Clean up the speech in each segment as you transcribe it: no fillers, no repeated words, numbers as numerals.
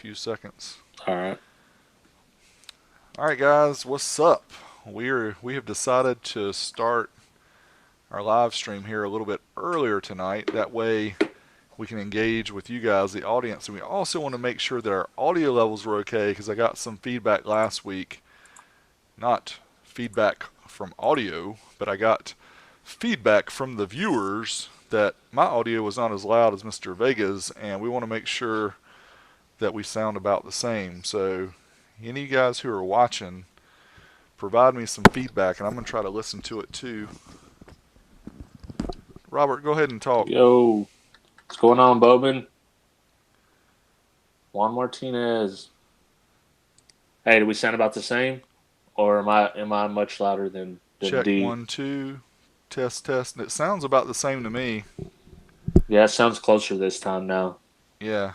few seconds. All right. All right, guys, what's up? We have decided to start our live stream here a little bit earlier tonight. That way, we can engage with you guys, the audience, and we also want to make sure that our audio levels were okay because I got some feedback last week. Not feedback from audio, but I got feedback from the viewers that my audio was not as loud as Mr. Vega's, and we want to make sure that we sound about the same. So, any of you guys who are watching, provide me some feedback, and I'm going to try to listen to it too. Robert, go ahead and talk. Yo, what's going on, Bowman? Juan Martinez. Hey, do we sound about the same, or am I much louder than Check D? 1, 2, test, test. It sounds about the same to me. Yeah, it sounds closer this time now. Yeah,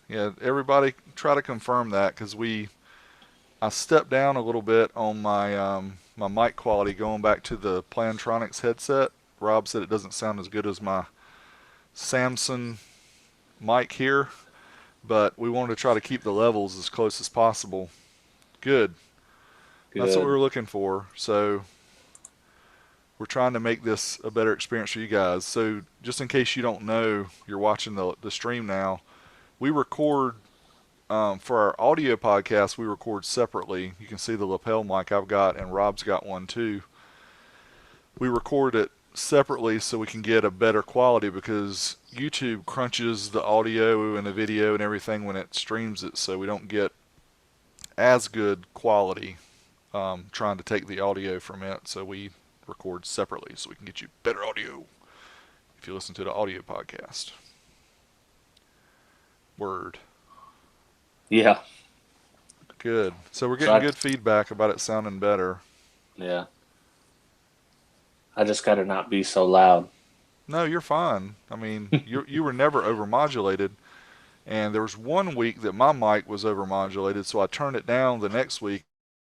yeah. Everybody, try to confirm that because I stepped down a little bit on my mic quality going back to the Plantronics headset. Rob said it doesn't sound as good as my Samsung mic here, but we wanted to try to keep the levels as close as possible. Good. That's what we Good. were looking for. So we're trying to make this a better experience for you guys. So just in case you don't know, you're watching the stream now. We record for our audio podcast. We record separately. You can see the lapel mic I've got, and Rob's got one too. We record it separately so we can get a better quality because YouTube crunches the audio and the video and everything when it streams it, so we don't get as good quality trying to take the audio from it. So we record separately so we can get you better audio if you listen to the audio podcast. Word. Yeah. Good. So we're So getting good feedback about it sounding better. yeah. I just gotta not be so loud. No, you're fine. I mean, you were never overmodulated. And there was one week that my mic was overmodulated, so I turned it down the next week,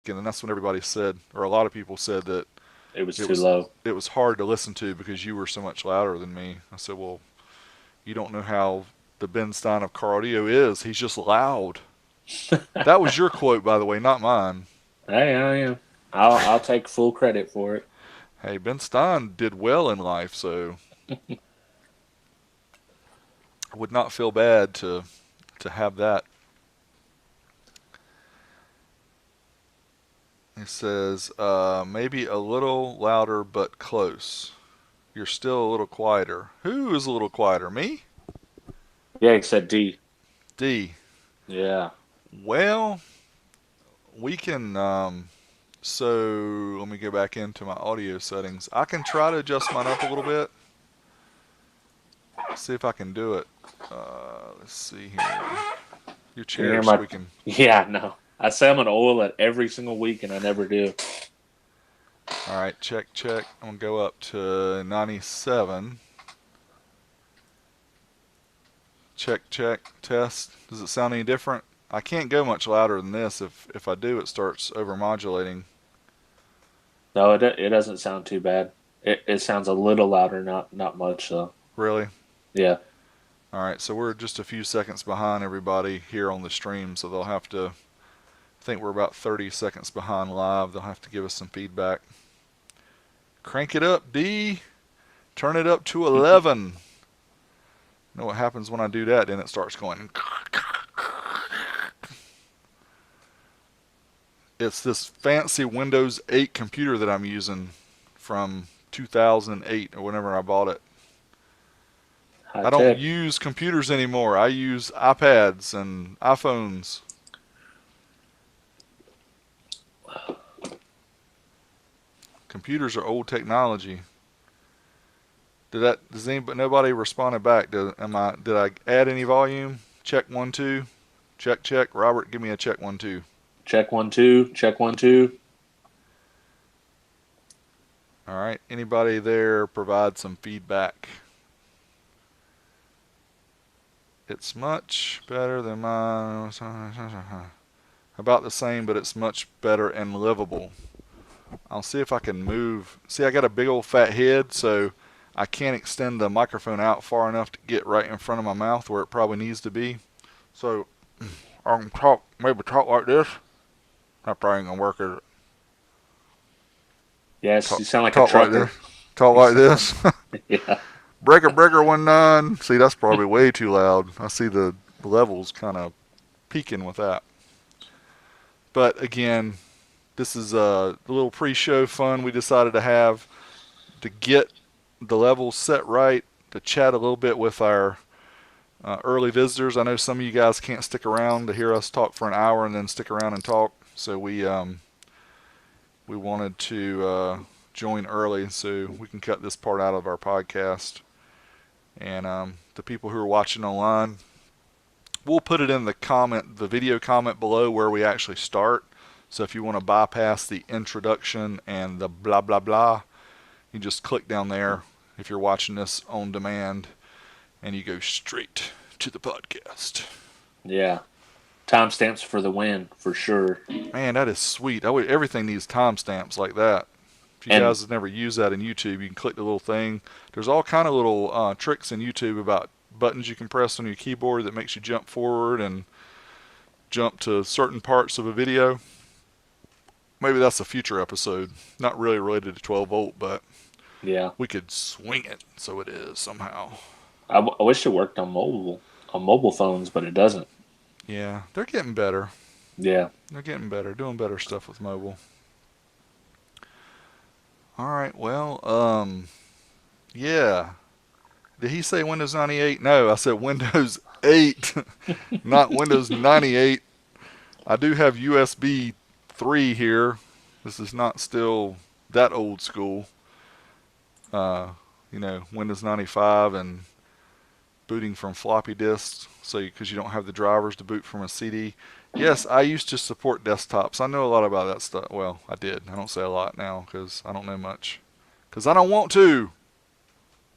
and then that's when everybody said, or a lot of people said that It was it too was low. it was hard to listen to because you were so much louder than me. I said, well, you don't know how the Ben Stein of car audio is. He's just loud. That was your quote, by the way, not mine. Hey, I am. I'll take full credit for it. Hey, Ben Stein did well in life, so I would not feel bad to have that. It says maybe a little louder but close. You're still a little quieter. Who is a little quieter? Me? Yeah, he said D. D. Yeah. Well, we can. So let me go back into my audio settings. I can try to adjust mine up a little bit. See if I can do it. Let's see here. Your Can you hear chair my? squeaking. Yeah, no. I say I'm gonna oil it every single week, and I never do. All right, check, check. I'm gonna go up to 97. Check, check, test. Does it sound any different? I can't go much louder than this. If I do, it starts overmodulating. No, it doesn't sound too bad. It sounds a little louder, not much though. Really? Yeah. All right, so we're just a few seconds behind everybody here on the stream, so they'll have to. I think we're about 30 seconds behind live. They'll have to give us some feedback. Crank it up, D. Turn it up to 11. You know what happens when I do that? Then it starts going. It's this fancy Windows 8 computer that I'm using from 2008 or whenever I bought it. High I don't tech. use computers anymore. I use iPads and iPhones. Computers are old technology. Does anybody nobody responded back? Did I add any volume? Check 1, 2. Check check. Robert, give me a check 1, 2. Check 1 2. Check 1 2. All right. Anybody there provide some feedback? It's much better than mine. About the same, but it's much better and livable. I'll see if I can move. See, I got a big old fat head, so I can't extend the microphone out far enough to get right in front of my mouth where it probably needs to be. So I can talk, maybe talk like this. That probably ain't gonna work, is it? Yes, Talk, you sound like a talk like this. trucker. Talk You like sound, this. yeah. Breaker, breaker, 1-9. See, that's probably way too loud. I see the levels kind of peaking with that. But again, this is a little pre-show fun we decided to have to get the levels set right, to chat a little bit with our early visitors. I know some of you guys can't stick around to hear us talk for an hour and then stick around and talk, so we wanted to join early so we can cut this part out of our podcast. And the people who are watching online, we'll put it in the video comment below where we actually start. So if you want to bypass the introduction and the blah blah blah, you just click down there if you're watching this on demand, and you go straight to the podcast. Yeah. Timestamps for the win, for sure. Man, that is sweet. Everything needs timestamps like that. If you And guys have never used that in YouTube, you can click the little thing. There's all kind of little tricks in YouTube about buttons you can press on your keyboard that makes you jump forward and jump to certain parts of a video. Maybe that's a future episode. Not really related to 12 volt, but yeah, we could swing it so it is somehow. I wish it worked on mobile phones, but it doesn't. Yeah, they're getting better. Yeah. They're getting better, doing better stuff with mobile. All right, well, yeah. Did he say Windows 98? No, I said Windows 8, not Windows 98. I do have USB 3 here. This is not still that old school. Windows 95 and booting from floppy disks, so because you don't have the drivers to boot from a CD. Yes, I used to support desktops. I know a lot about that stuff. Well, I did. I don't say a lot now because I don't know much. Because I don't want to.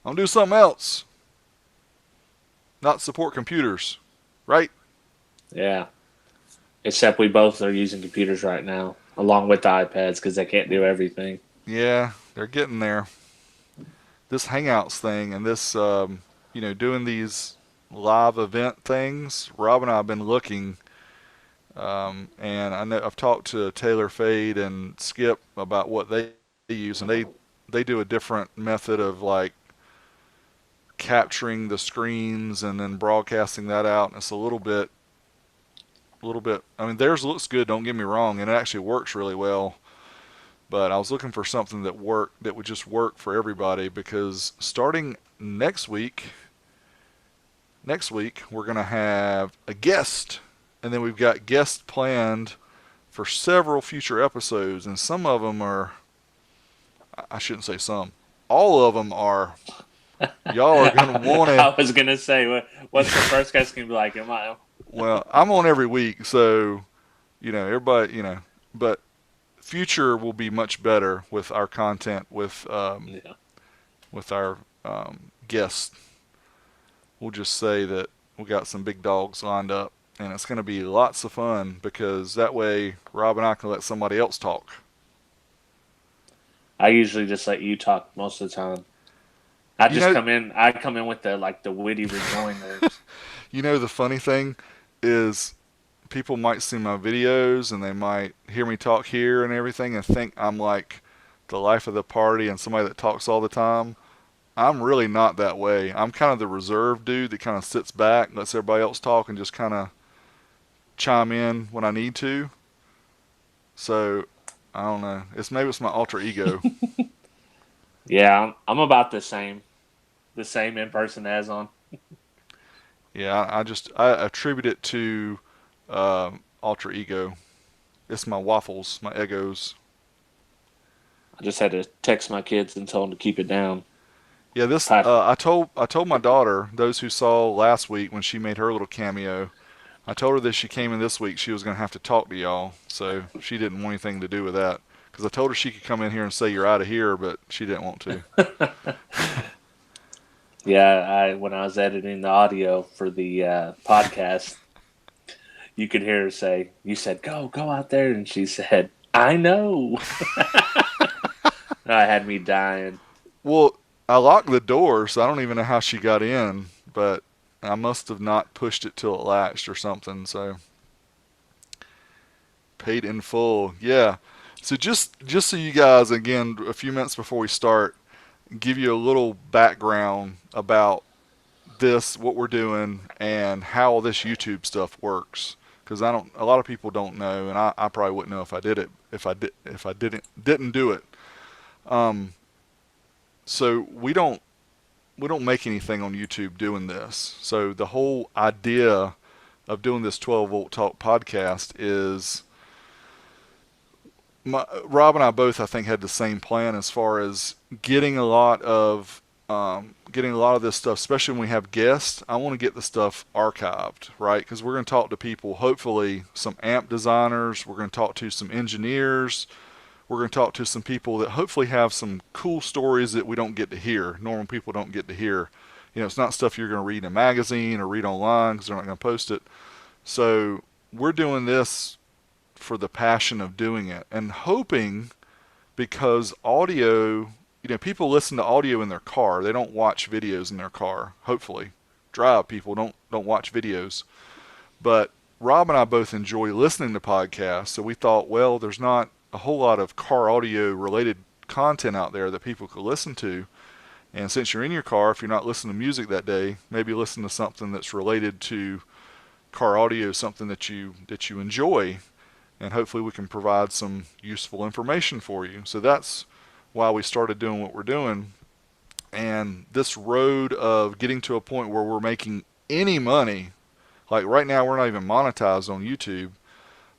I'm gonna do something else. Not support computers, right? Yeah. Except we both are using computers right now, along with the iPads, because they can't do everything. Yeah, they're getting there. This Hangouts thing and this, doing these live event things. Rob and I have been looking, and I know I've talked to Taylor Fade and Skip about what they use, and they do a different method of like capturing the screens and then broadcasting that out. And it's a little bit. I mean, theirs looks good. Don't get me wrong, and it actually works really well. But I was looking for something that would just work for everybody, because starting next week we're going to have a guest, and then we've got guests planned for several future episodes, and some of them are, I shouldn't say some, all of them are, y'all are going to want I to. was gonna say, what's the first guy's gonna be like? Am I? Well, I'm on every week, so everybody, but future will be much better with our content, Yeah. with our guests. We'll just say that we got some big dogs lined up, and it's going to be lots of fun, because that way Rob and I can let somebody else talk. I usually just let you talk most of the time. I You just know, come in. I come in with the witty rejoinders. the funny thing is, people might see my videos and they might hear me talk here and everything and think I'm like the life of the party and somebody that talks all the time. I'm really not that way. I'm kind of the reserved dude that kind of sits back, lets everybody else talk, and just kind of chime in when I need to. So I don't know. Maybe it's my alter ego. Yeah, I'm about the same in person as on. Yeah, I attribute it to alter ego. It's my waffles, my egos. I just had to text my kids and tell them to keep it down. Yeah, this Pat, I told my daughter, those who saw last week when she made her little cameo, I told her that she came in this week she was going to have to talk to y'all, so she didn't want anything to do with that. Because I told her she could come in here and say you're out of here, but she didn't want to. yeah, when I was editing the audio for the podcast, you could hear her say, "You said go out there," and she said, "I know." I had me dying. Well, I locked the door, so I don't even know how she got in, but I must have not pushed it till it latched or something. So Paid in full. Yeah. So just so you guys, again, a few minutes before we start, give you a little background about this, what we're doing, and how this YouTube stuff works. Because I don't, a lot of people don't know, and I probably wouldn't know if I did it, if I didn't do it. Um, so we don't make anything on YouTube doing this. So the whole idea of doing this 12 volt talk podcast is Rob and I both, I think, had the same plan as far as getting a lot of this stuff, especially when we have guests. I want to get the stuff archived, right? Because we're going to talk to people, hopefully some amp designers. We're going to talk to some engineers. We're going to talk to some people that hopefully have some cool stories that we don't get to hear. Normal people don't get to hear. It's not stuff you're going to read in a magazine or read online because they're not going to post it. So we're doing this for the passion of doing it and hoping, because audio, people listen to audio in their car. They don't watch videos in their car. Hopefully, drive people don't watch videos. But Rob and I both enjoy listening to podcasts, so we thought, well, there's not a whole lot of car audio related content out there that people could listen to. And since you're in your car, if you're not listening to music that day, maybe listen to something that's related to car audio, something that you enjoy, and hopefully we can provide some useful information for you. So that's why we started doing what we're doing. And this road of getting to a point where we're making any money, like right now we're not even monetized on YouTube.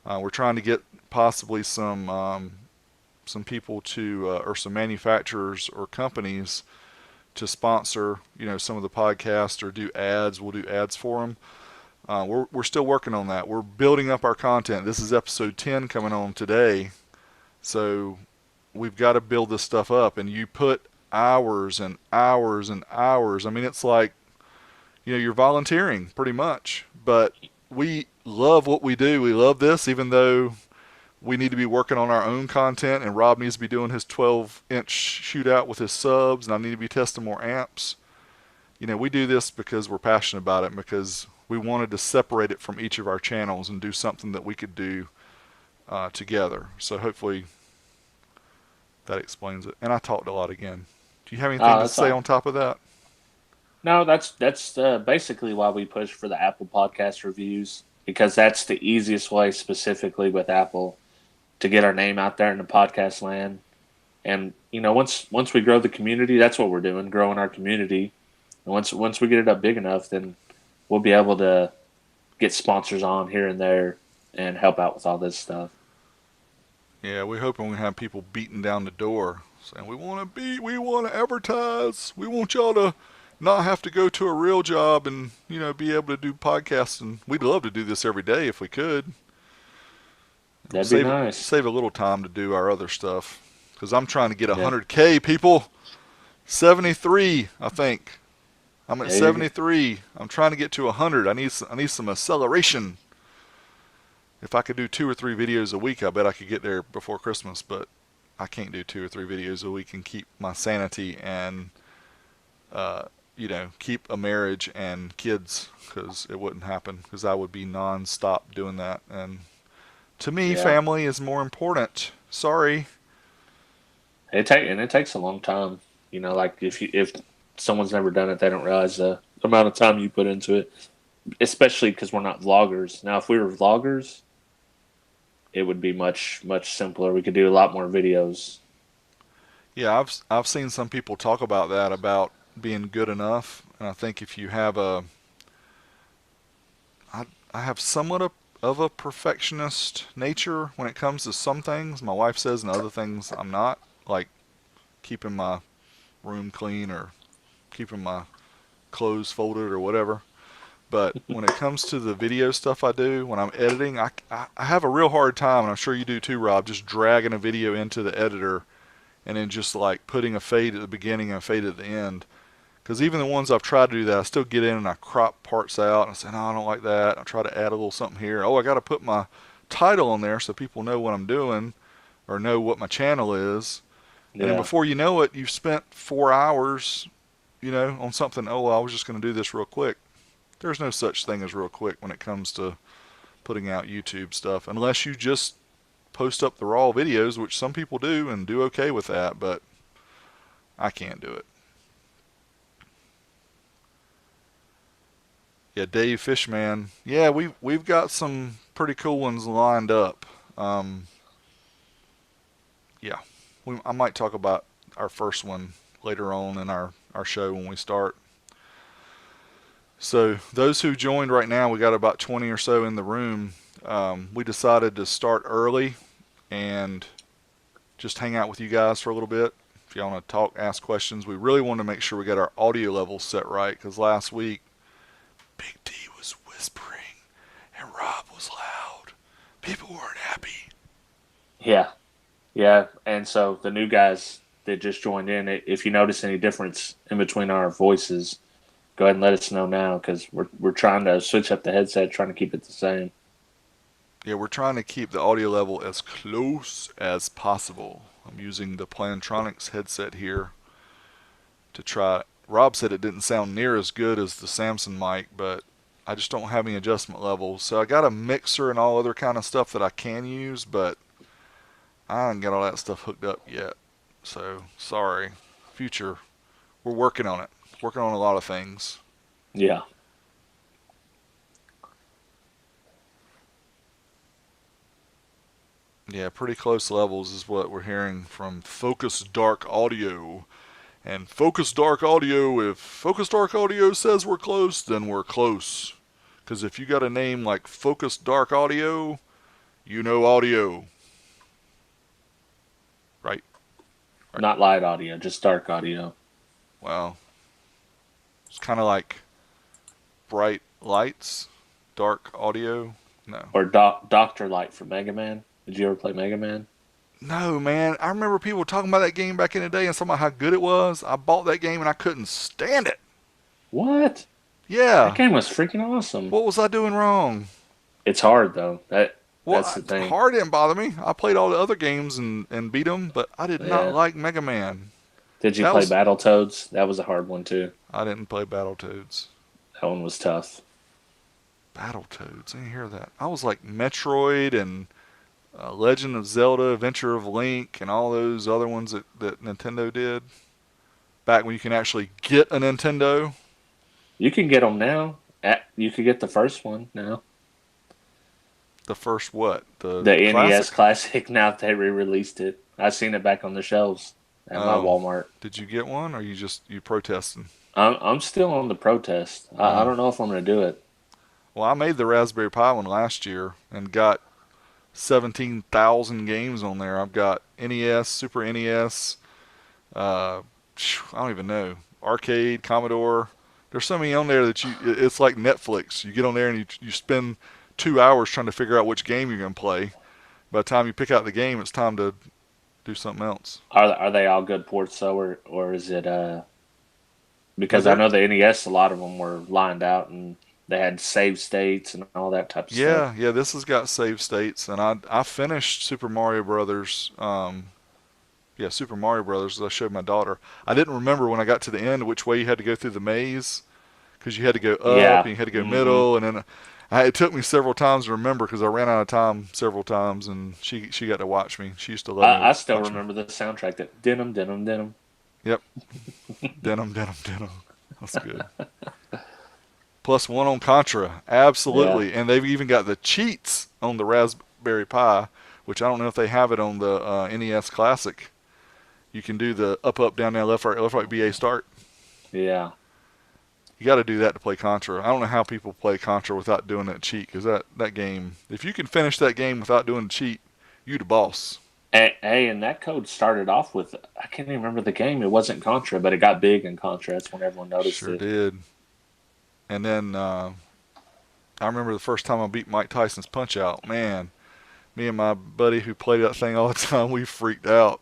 We're trying to get possibly some people to or some manufacturers or companies to sponsor some of the podcasts or do ads. We'll do ads for them. We're still working on that. We're building up our content. This is episode 10 coming on today. So we've got to build this stuff up. And you put hours and hours and hours. I mean, it's like, you're volunteering pretty much. But we love what we do. We love this, even though we need to be working on our own content. And Rob needs to be doing his 12-inch shootout with his subs. And I need to be testing more amps. We do this because we're passionate about it and because we wanted to separate it from each of our channels and do something that we could do together. So hopefully that explains it. And I talked a lot again. Do you have anything to That's say fine. on top of that? No, that's basically why we push for the Apple Podcast reviews, because that's the easiest way, specifically with Apple, to get our name out there in the podcast land. And once we grow the community, that's what we're doing, growing our community. And once we get it up big enough, then we'll be able to get sponsors on here and there and help out with all this stuff. Yeah, we're hoping we have people beating down the door saying we want to advertise, we want y'all to not have to go to a real job and be able to do podcasts. And we'd love to do this every day if we could. That'd be Save nice. save a little time to do our other stuff because I'm trying to get Yeah. 100K people. 73, I think. I'm at Yeah, you're, 73. I'm trying to get to 100. I need some acceleration. If I could do 2 or 3 videos a week, I bet I could get there before Christmas. But I can't do 2 or 3 videos a week and keep my sanity and keep a marriage and kids, because it wouldn't happen because I would be non-stop doing that. And to me, yeah. family is more important. Sorry. It takes a long time. Like if someone's never done it, they don't realize the amount of time you put into it. Especially because we're not vloggers. Now, if we were vloggers, it would be much simpler. We could do a lot more videos. Yeah, I've seen some people talk about that, about being good enough, and I think if you have I have somewhat of a perfectionist nature when it comes to some things. My wife says, and other things I'm not, like keeping my room clean or keeping my clothes folded or whatever. But when it comes to the video stuff I do, when I'm editing, I have a real hard time, and I'm sure you do too, Rob, just dragging a video into the editor and then just like putting a fade at the beginning and a fade at the end. Because even the ones I've tried to do that, I still get in and I crop parts out and I say, no, I don't like that. I try to add a little something here. Oh, I got to put my title on there so people know what I'm doing or know what my channel is. And then Yeah, before you know it, you've spent 4 hours, on something. Oh, well, I was just going to do this real quick. There's no such thing as real quick when it comes to putting out YouTube stuff, unless you just post up the raw videos, which some people do and do okay with that, but I can't do it. Yeah, Dave Fishman. Yeah, we've got some pretty cool ones lined up. Um, yeah, I might talk about our first one later on in our show when we start. So those who joined right now, we got about 20 or so in the room. We decided to start early and just hang out with you guys for a little bit. If you want to talk, ask questions, we really want to make sure we got our audio levels set right because last week Big D was whispering and Rob was loud. People weren't happy. Yeah. Yeah. And so the new guys that just joined in, if you notice any difference in between our voices, go ahead and let us know now because we're trying to switch up the headset, trying to keep it the same. Yeah, we're trying to keep the audio level as close as possible. I'm using the Plantronics headset here to try. Rob said it didn't sound near as good as the Samson mic, but I just don't have any adjustment levels. So I got a mixer and all other kind of stuff that I can use, but I haven't got all that stuff hooked up yet. So sorry. Future, we're working on it. Working on a lot of things. Yeah. Yeah, pretty close levels is what we're hearing from Focus Dark Audio. And Focus Dark Audio, if Focus Dark Audio says we're close, then we're close. Because if you got a name like Focus Dark Audio, you know audio. Right? Right. Not light audio, just dark audio. Well, it's kind of like bright lights, dark audio. No. Or Dr. Light from Mega Man. Did you ever play Mega Man? No, man. I remember people talking about that game back in the day and talking about how good it was. I bought that game and I couldn't stand it. What? That Yeah. game was freaking awesome. What was I doing wrong? It's hard though. Well, That's the thing. hard didn't bother me. I played all the other games and beat them, but I did not Yeah. like Mega Man. Did you That play was Battletoads? That was a hard one too. I didn't play Battletoads. That one was tough. Battletoads. I didn't hear that. I was like Metroid and Legend of Zelda, Adventure of Link, and all those other ones that Nintendo did back when you can actually get a Nintendo. You can get them now. You could get the first one now. The first what? The The classic? NES Classic. Now that they re-released it, I seen it back on the shelves at my Oh, Walmart. did you get one, or you protesting? I'm still on the protest. I Oh, don't know if I'm going to do it. well, I made the Raspberry Pi one last year and got 17,000 games on there. I've got NES, Super NES, I don't even know, arcade, Commodore. There's so many on there that it's like Netflix. You get on there and you spend 2 hours trying to figure out which game you're going to play. By the time you pick out the game, it's time to do something else. Are they all good ports though, or is it No, because I know the NES, a lot of them were lined out and they had save states and all that type of stuff. yeah. This has got save states, and I finished Super Mario Brothers. Yeah, Super Mario Brothers. As I showed my daughter. I didn't remember when I got to the end which way you had to go through the maze, because you had to go up Yeah. and you had to go Hmm. middle, and then it took me several times to remember because I ran out of time several times, and she got to watch me. She used to let me I still watch me. remember the soundtrack that denim denim denim. Yep, denim, denim, denim. That's good. Plus one on Contra, Yeah. absolutely, and they've even got the cheats on the Raspberry Pi, which I don't know if they have it on the NES Classic. You can do the up, up, down, down, left, right, BA start. Yeah. You got to do that to play Contra. I don't know how people play Contra without doing that cheat, because that game, if you can finish that game without doing the cheat, you the boss. And that code started off with, I can't even remember the game. It wasn't Contra, but it got big in Contra. That's when everyone noticed Sure it. did. And then I remember the first time I beat Mike Tyson's Punch Out. Man, me and my buddy who played that thing all the time, we freaked out.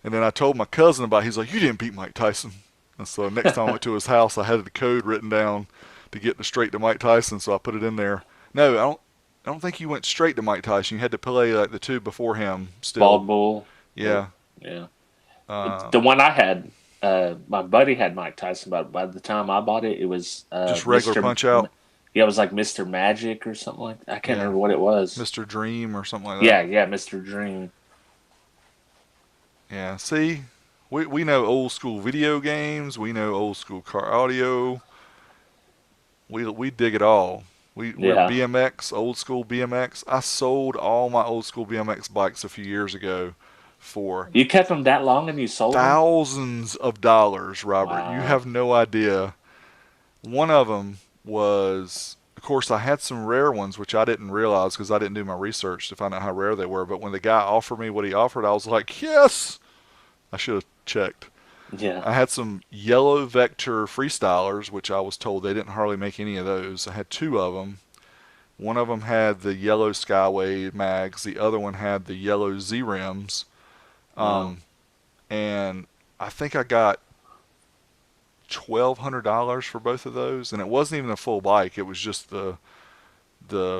And then I told my cousin about it. He's like, "You didn't beat Mike Tyson." And so next time I went to his house, I had the code written down to get straight to Mike Tyson, so I put it in there. No, I don't think you went straight to Mike Tyson. You had to play like the two before him still. Bald Bull. Or, Yeah. yeah. Uh, The one I had, my buddy had Mike Tyson, but by the time I bought it, it was just regular Punch Out. Yeah, it was like Mr. Magic or something like that. I can't Yeah, remember what it was. Mr. Dream or something like that. Yeah, Mr. Dream. Yeah, see, we know old school video games. We know old school car audio. We dig it all. We're Yeah. BMX, old school BMX. I sold all my old school BMX bikes a few years ago for You kept them that long and you sold them? thousands of dollars, Robert. You Wow. have no idea. One of them was, of course, I had some rare ones, which I didn't realize because I didn't do my research to find out how rare they were. But when the guy offered me what he offered, I was like, yes! I should have checked. Yeah. I had some yellow vector freestylers, which I was told they didn't hardly make any of those. I had two of them. One of them had the yellow Skyway mags. The other one had the yellow Z rims. Wow. Um, and I think I got $1,200 for both of those, and it wasn't even a full bike. It was just the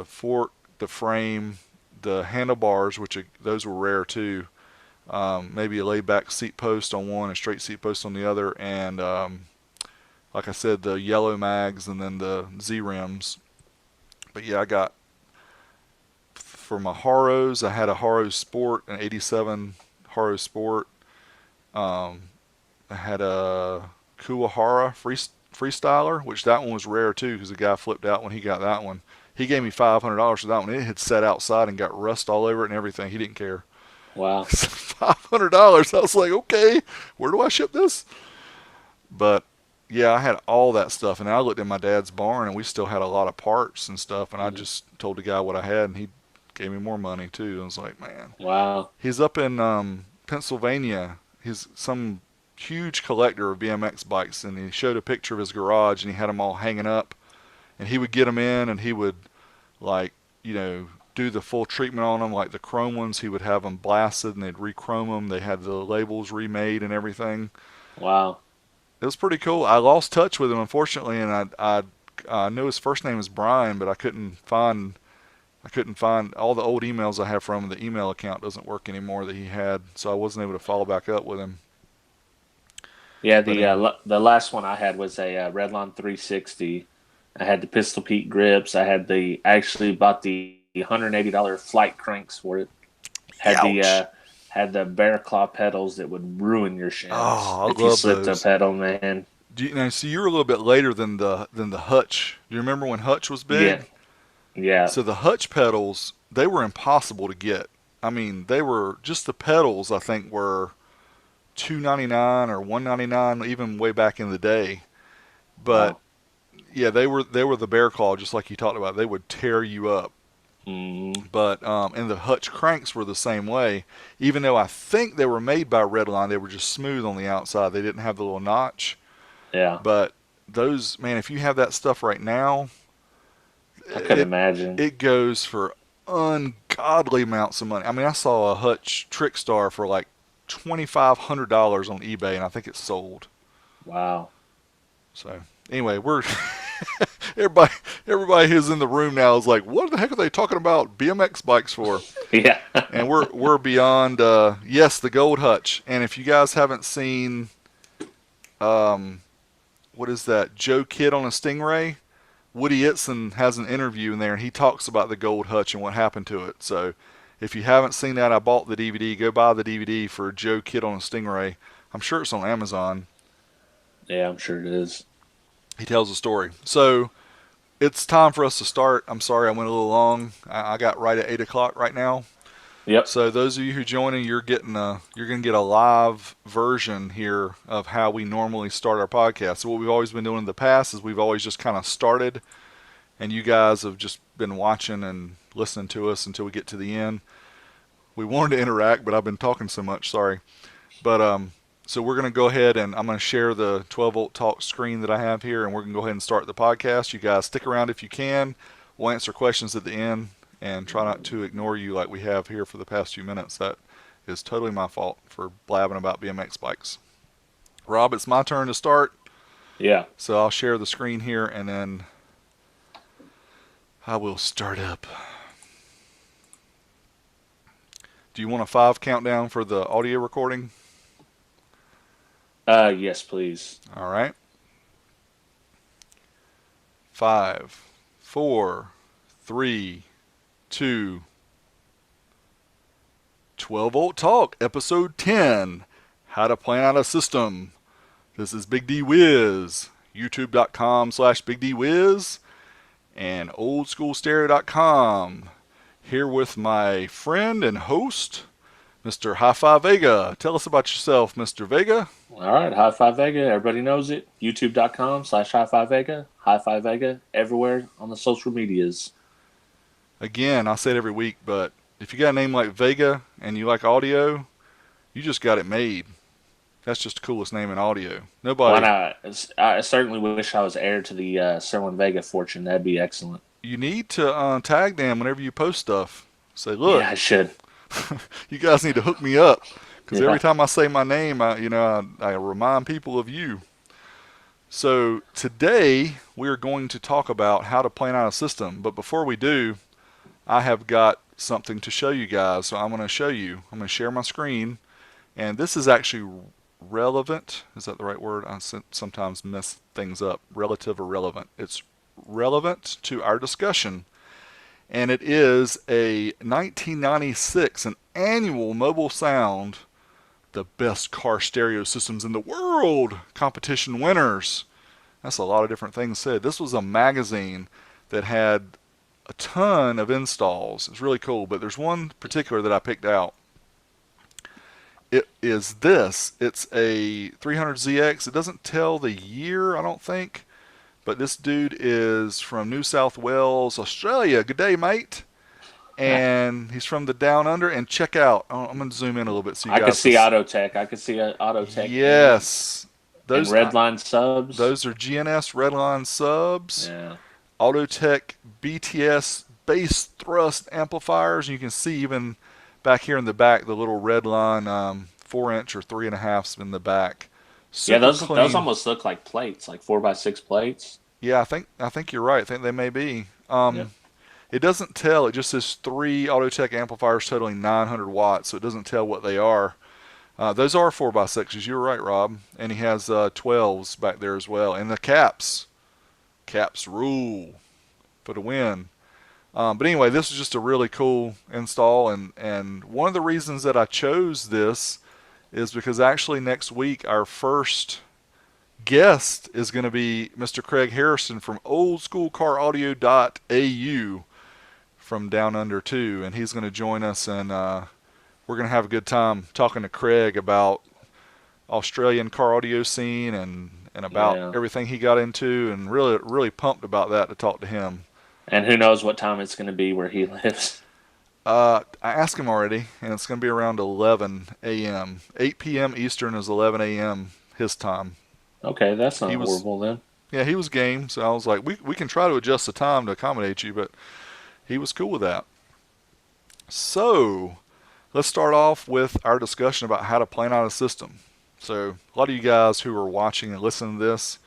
fork, the frame, the handlebars, which those were rare too. Maybe a laid back seat post on one, a straight seat post on the other, and like I said, the yellow mags and then the Z rims. But yeah, I got for my Haros, I had a Haro Sport, an '87 Haro Sport. Um, I had a Kuwahara Freestyler, which that one was rare too because the guy flipped out when he got that one. He gave me $500 for that one. It had sat outside and got rust all over it and everything. He didn't care. Wow. $500. I was like, okay, where do I ship this? But yeah, I had all that stuff, and I looked in my dad's barn, and we still had a lot of parts and stuff. And I Mhm. just told the guy what I had, and he gave me more money too. I was like, man, Wow. he's up in Pennsylvania. He's some huge collector of BMX bikes, and he showed a picture of his garage, and he had them all hanging up, and he would get them in, and he would like do the full treatment on them, like the chrome ones. He would have them blasted, and they'd re-chrome them. They had the labels remade and everything. Wow. It was pretty cool. I lost touch with him unfortunately, and I knew his first name was Brian, but I couldn't find all the old emails I have from him. The email account doesn't work anymore that he had, so I wasn't able to follow back up with him. Yeah, But anyway, the last one I had was a Redline 360. I had the Pistol Pete grips. I actually bought the $180 flight cranks for it. Had the ouch! had the bear claw pedals that would ruin your shims Oh, I if you love slipped a those. pedal, man. See, you were a little bit later than the Hutch. Do you remember when Hutch was Yeah, big? yeah. So the Hutch pedals, they were impossible to get. I mean, they were just the pedals. I think were $2.99 or $1.99, even way back in the day. But Wow. yeah, they were the bear claw, just like you talked about. They would tear you up. Mm, But and the Hutch cranks were the same way. Even though I think they were made by Redline, they were just smooth on the outside. They didn't have the little notch. yeah, But those, man, if you have that stuff right now, I could it imagine. it goes for ungodly amounts of money. I mean, I saw a Hutch Trickstar for like $2,500 on eBay, and I think it's sold. Wow. So anyway, we're everybody everybody who's in the room now is like, what the heck are they talking about BMX bikes for? Yeah. And we're beyond yes, the gold hutch. And if you guys haven't seen um what is that, Joe Kidd on a Stingray, Woody Itson has an interview in there, and he talks about the gold hutch and what happened to it. So if you haven't seen that, I bought the DVD. Go buy the DVD for Joe Kidd on a Stingray. I'm sure it's on Amazon. Yeah, I'm sure it is. He tells a story. So it's time for us to start. I'm sorry I went a little long. I got right at 8 o'clock right now. Yep. So those of you who joining, you're gonna get a live version here of how we normally start our podcast. So what we've always been doing in the past is we've always just kind of started, and you guys have just been watching and listening to us until we get to the end. We wanted to interact, but I've been talking so much. Sorry, but so we're gonna go ahead and I'm gonna share the 12 volt talk screen that I have here, and we're gonna go ahead and start the podcast. You guys stick around if you can. We'll answer questions at the end and try not to ignore you like we have here for the past few minutes. That is totally my fault for blabbing about BMX bikes. Rob, it's my turn to start, Yeah. so I'll share the screen here and then I will start up. Do you want a 5 countdown for the audio recording? Yes, please. All right. 5, 4, 3, 2, 12 Volt Talk, episode 10, How to Plan Out a System. This is Big D Wiz, youtube.com/Big D Wiz, and oldschoolstereo.com. Here with my friend and host, Mr. Hi-Fi Vega. Tell us about yourself, Mr. Vega. All right, Hi-Fi Vega. Everybody knows it. YouTube.com/Hi-Fi Vega. Hi-Fi Vega everywhere on the social medias. Again, I say it every week, but if you got a name like Vega and you like audio, you just got it made. That's just the coolest name in audio. Why Nobody. not? I certainly wish I was heir to the Serwin Vega fortune. That'd be excellent. You need to tag them whenever you post stuff. Say, look, Yeah, I should. you guys need to hook me up. Because every Yeah. time I say my name, I remind people of you. So today we are going to talk about how to plan out a system. But before we do, I have got something to show you guys. So I'm going to show you. I'm going to share my screen. And this is actually relevant. Is that the right word? I sometimes mess things up. Relative or relevant. It's relevant to our discussion. And it is a 1996, an annual Mobile Sound, the best car stereo systems in the world competition winners. That's a lot of different things said. This was a magazine that had a ton of installs. It's really cool, but there's one particular that I picked out. It is this. It's a 300ZX. It doesn't tell the year, I don't think, but this dude is from New South Wales, Australia. Good day, mate. And he's from the Down Under. And check out. I'm going to zoom in a little bit so you I could guys see can. Autotech. I could see Autotech. Yes. And Those Redline subs. those are GNS Redline subs. Yeah. Autotech BTS bass thrust amplifiers. And you can see even back here in the back the little Redline 4-inch or 3.5s in the back. Super Yeah, those clean. almost look like plates, like 4x6 plates. Yeah, I think you're right. I think they may be. Yeah. It doesn't tell. It just says 3 Autotech amplifiers totaling 900 watts, so it doesn't tell what they are. Those are 4x6s. You're right, Rob. And he has 12s back there as well. And the caps rule for the win. But anyway, this is just a really cool install, and one of the reasons that I chose this is because actually next week our first guest is going to be Mr. Craig Harrison from oldschoolcaraudio.au from Down Under too, and he's going to join us, and we're going to have a good time talking to Craig about Australian car audio scene and about Yeah. everything he got into, and really pumped about that to talk to him. And who knows what time it's going to be where he lives. I asked him already, and it's going to be around 11 a.m. 8 p.m. Eastern is 11 a.m. his time. Okay, that's not He was, horrible then. yeah, he was game, so I was like, we can try to adjust the time to accommodate you, but he was cool with that. So, let's start off with our discussion about how to plan out a system. So, a lot of you guys who are watching and listening to this,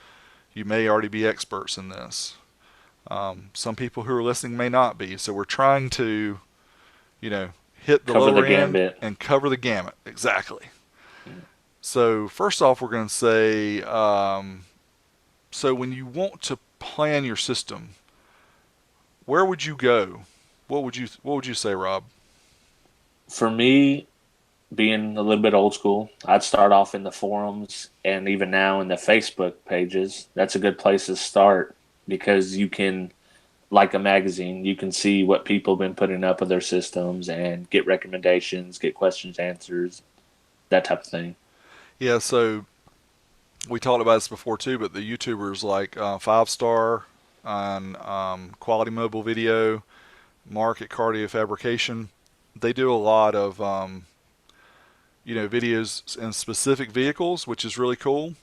you may already be experts in this. Some people who are listening may not be, so we're trying to hit the Cover lower the end gambit. and cover the gamut. Exactly. So first off, we're going to say, so when you want to plan your system, where would you go? What would you say, Rob? For me, being a little bit old school, I'd start off in the forums and even now in the Facebook pages. That's a good place to start because you can, like a magazine, you can see what people have been putting up with their systems and get recommendations, get questions, answers, that type of thing. Yeah, so we talked about this before too, but the YouTubers like 5 Star on Quality Mobile Video, Mark at Cardio Fabrication, they do a lot of videos in specific vehicles, which is really cool,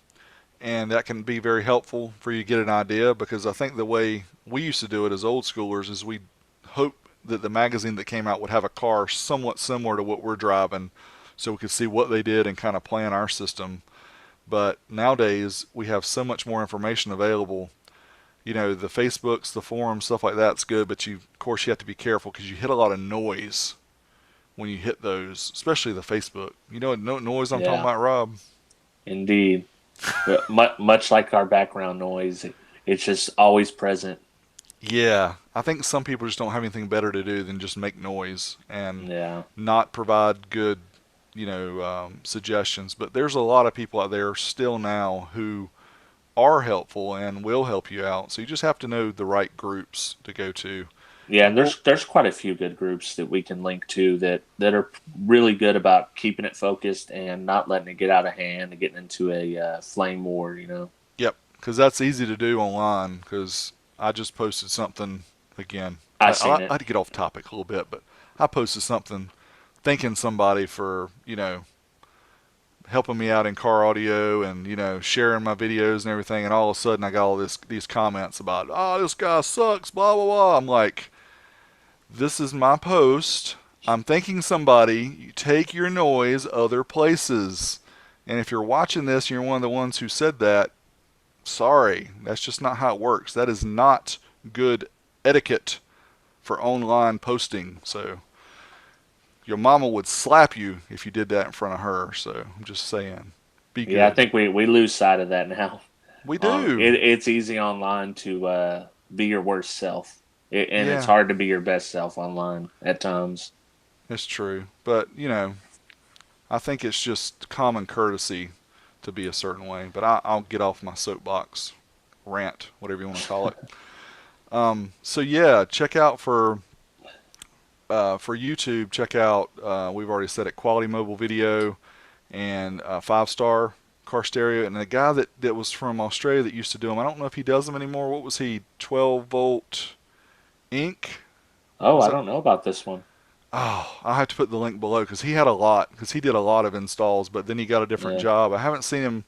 and that can be very helpful for you to get an idea. Because I think the way we used to do it as old schoolers is we hope that the magazine that came out would have a car somewhat similar to what we're driving, so we could see what they did and kind of plan our system. But nowadays we have so much more information available. The Facebooks, the forums, stuff like that's good, but of course you have to be careful because you hit a lot of noise when you hit those, especially the Facebook. You know what noise I'm talking Yeah, about, Rob? indeed. But much like our background noise, it's just always present. Yeah, I think some people just don't have anything better to do than just make noise and Yeah. not provide good, suggestions. But there's a lot of people out there still now who are helpful and will help you out. So you just have to know the right groups to go to. Yeah, And and we'll, there's quite a few good groups that we can link to that are really good about keeping it focused and not letting it get out of hand and getting into a flame war. yep, because that's easy to do online. Because I just posted something again. I I seen it. had to get off topic a little bit, but I posted something thanking somebody for helping me out in car audio and sharing my videos and everything. And all of a sudden, I got all these comments about, oh, this guy sucks, blah blah blah. I'm like, this is my post. I'm thanking somebody. You take your noise other places. And if you're watching this and you're one of the ones who said that, sorry, that's just not how it works. That is not good etiquette for online posting. So your mama would slap you if you did that in front of her. So I'm just saying, be Yeah, I good. think we lose sight of that now. We do. It's easy online to be your worst self, and it's Yeah, hard to be your best self online at times. it's true. But, I think it's just common courtesy to be a certain way. But I'll get off my soapbox rant, whatever you want to call it. So yeah, check out for YouTube. Check out we've already said it, quality mobile video and 5 star car stereo. And the guy that was from Australia that used to do them, I don't know if he does them anymore. What was he? 12-volt Inc. Oh, Was I that? don't know about this one. Oh, I'll have to put the link below because he had a lot, because he did a lot of installs, but then he got a different Yeah. job. I haven't seen him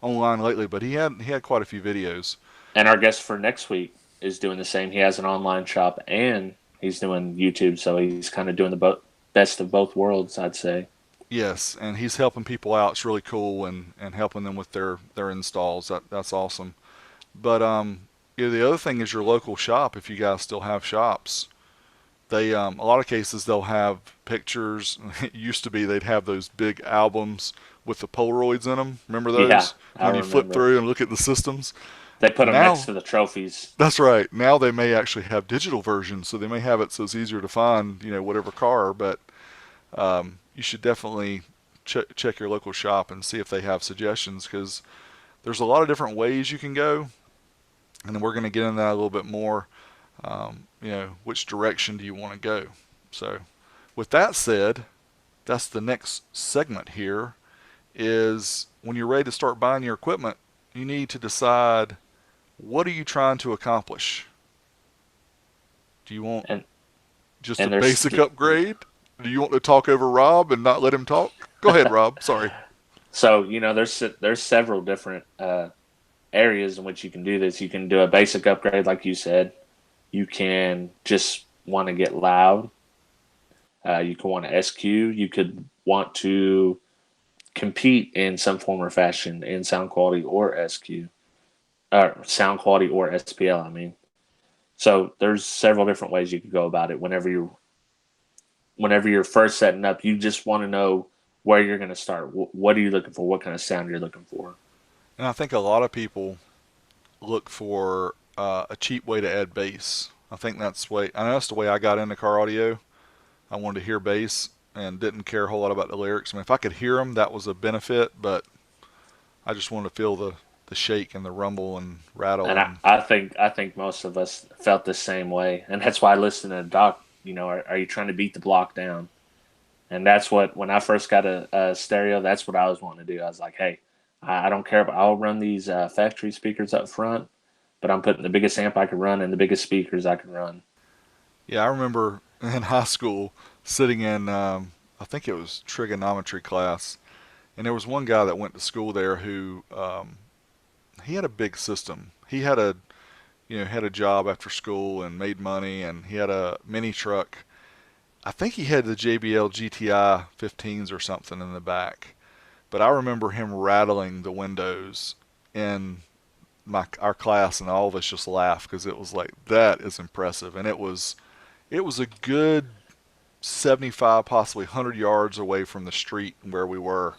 online lately, but he had quite a few videos. And our guest for next week is doing the same. He has an online shop and he's doing YouTube, so he's kind of doing the best of both worlds, I'd say. Yes, and he's helping people out. It's really cool, and helping them with their installs. That's awesome. But the other thing is your local shop. If you guys still have shops, they a lot of cases they'll have pictures. It used to be they'd have those big albums with the Polaroids in them. Remember Yeah, those? I When you flip remember. through and look at the systems. They put them next Now, to the trophies. that's right. Now they may actually have digital versions, so they may have it so it's easier to find, whatever car. But you should definitely check your local shop and see if they have suggestions, because there's a lot of different ways you can go, and then we're going to get into that a little bit more. Which direction do you want to go? So, with that said, that's the next segment here. Is when you're ready to start buying your equipment, you need to decide, what are you trying to accomplish? Do you want And just a and there's basic upgrade? Do you want to talk over Rob and not let him talk? Go ahead, Rob. Sorry. so there's several different areas in which you can do this. You can do a basic upgrade, like you said. You can just want to get loud. You can want to SQ. You could want to compete in some form or fashion in sound quality or SQ, sound quality or SPL. I mean, so there's several different ways you could go about it. Whenever you're first setting up, you just want to know where you're going to start. What are you looking for? What kind of sound you're looking for? And I think a lot of people look for a cheap way to add bass. I think I know that's the way I got into car audio. I wanted to hear bass and didn't care a whole lot about the lyrics. I mean, if I could hear them, that was a benefit, but I just wanted to feel the shake and the rumble and rattle. And I, And I think I think most of us felt the same way, and that's why I listened to Doc. Are you trying to beat the block down? And that's what, when I first got a stereo, that's what I was wanting to do. I was like, hey, I don't care, but I'll run these factory speakers up front, but I'm putting the biggest amp I can run and the biggest speakers I can run. yeah, I remember in high school sitting in, I think it was trigonometry class, and there was one guy that went to school there who he had a big system. He had a job after school and made money, and he had a mini truck. I think he had the JBL GTI 15s or something in the back. But I remember him rattling the windows in our class, and all of us just laughed because it was like, that is impressive. And it was a good 75, possibly 100 yards away from the street where we were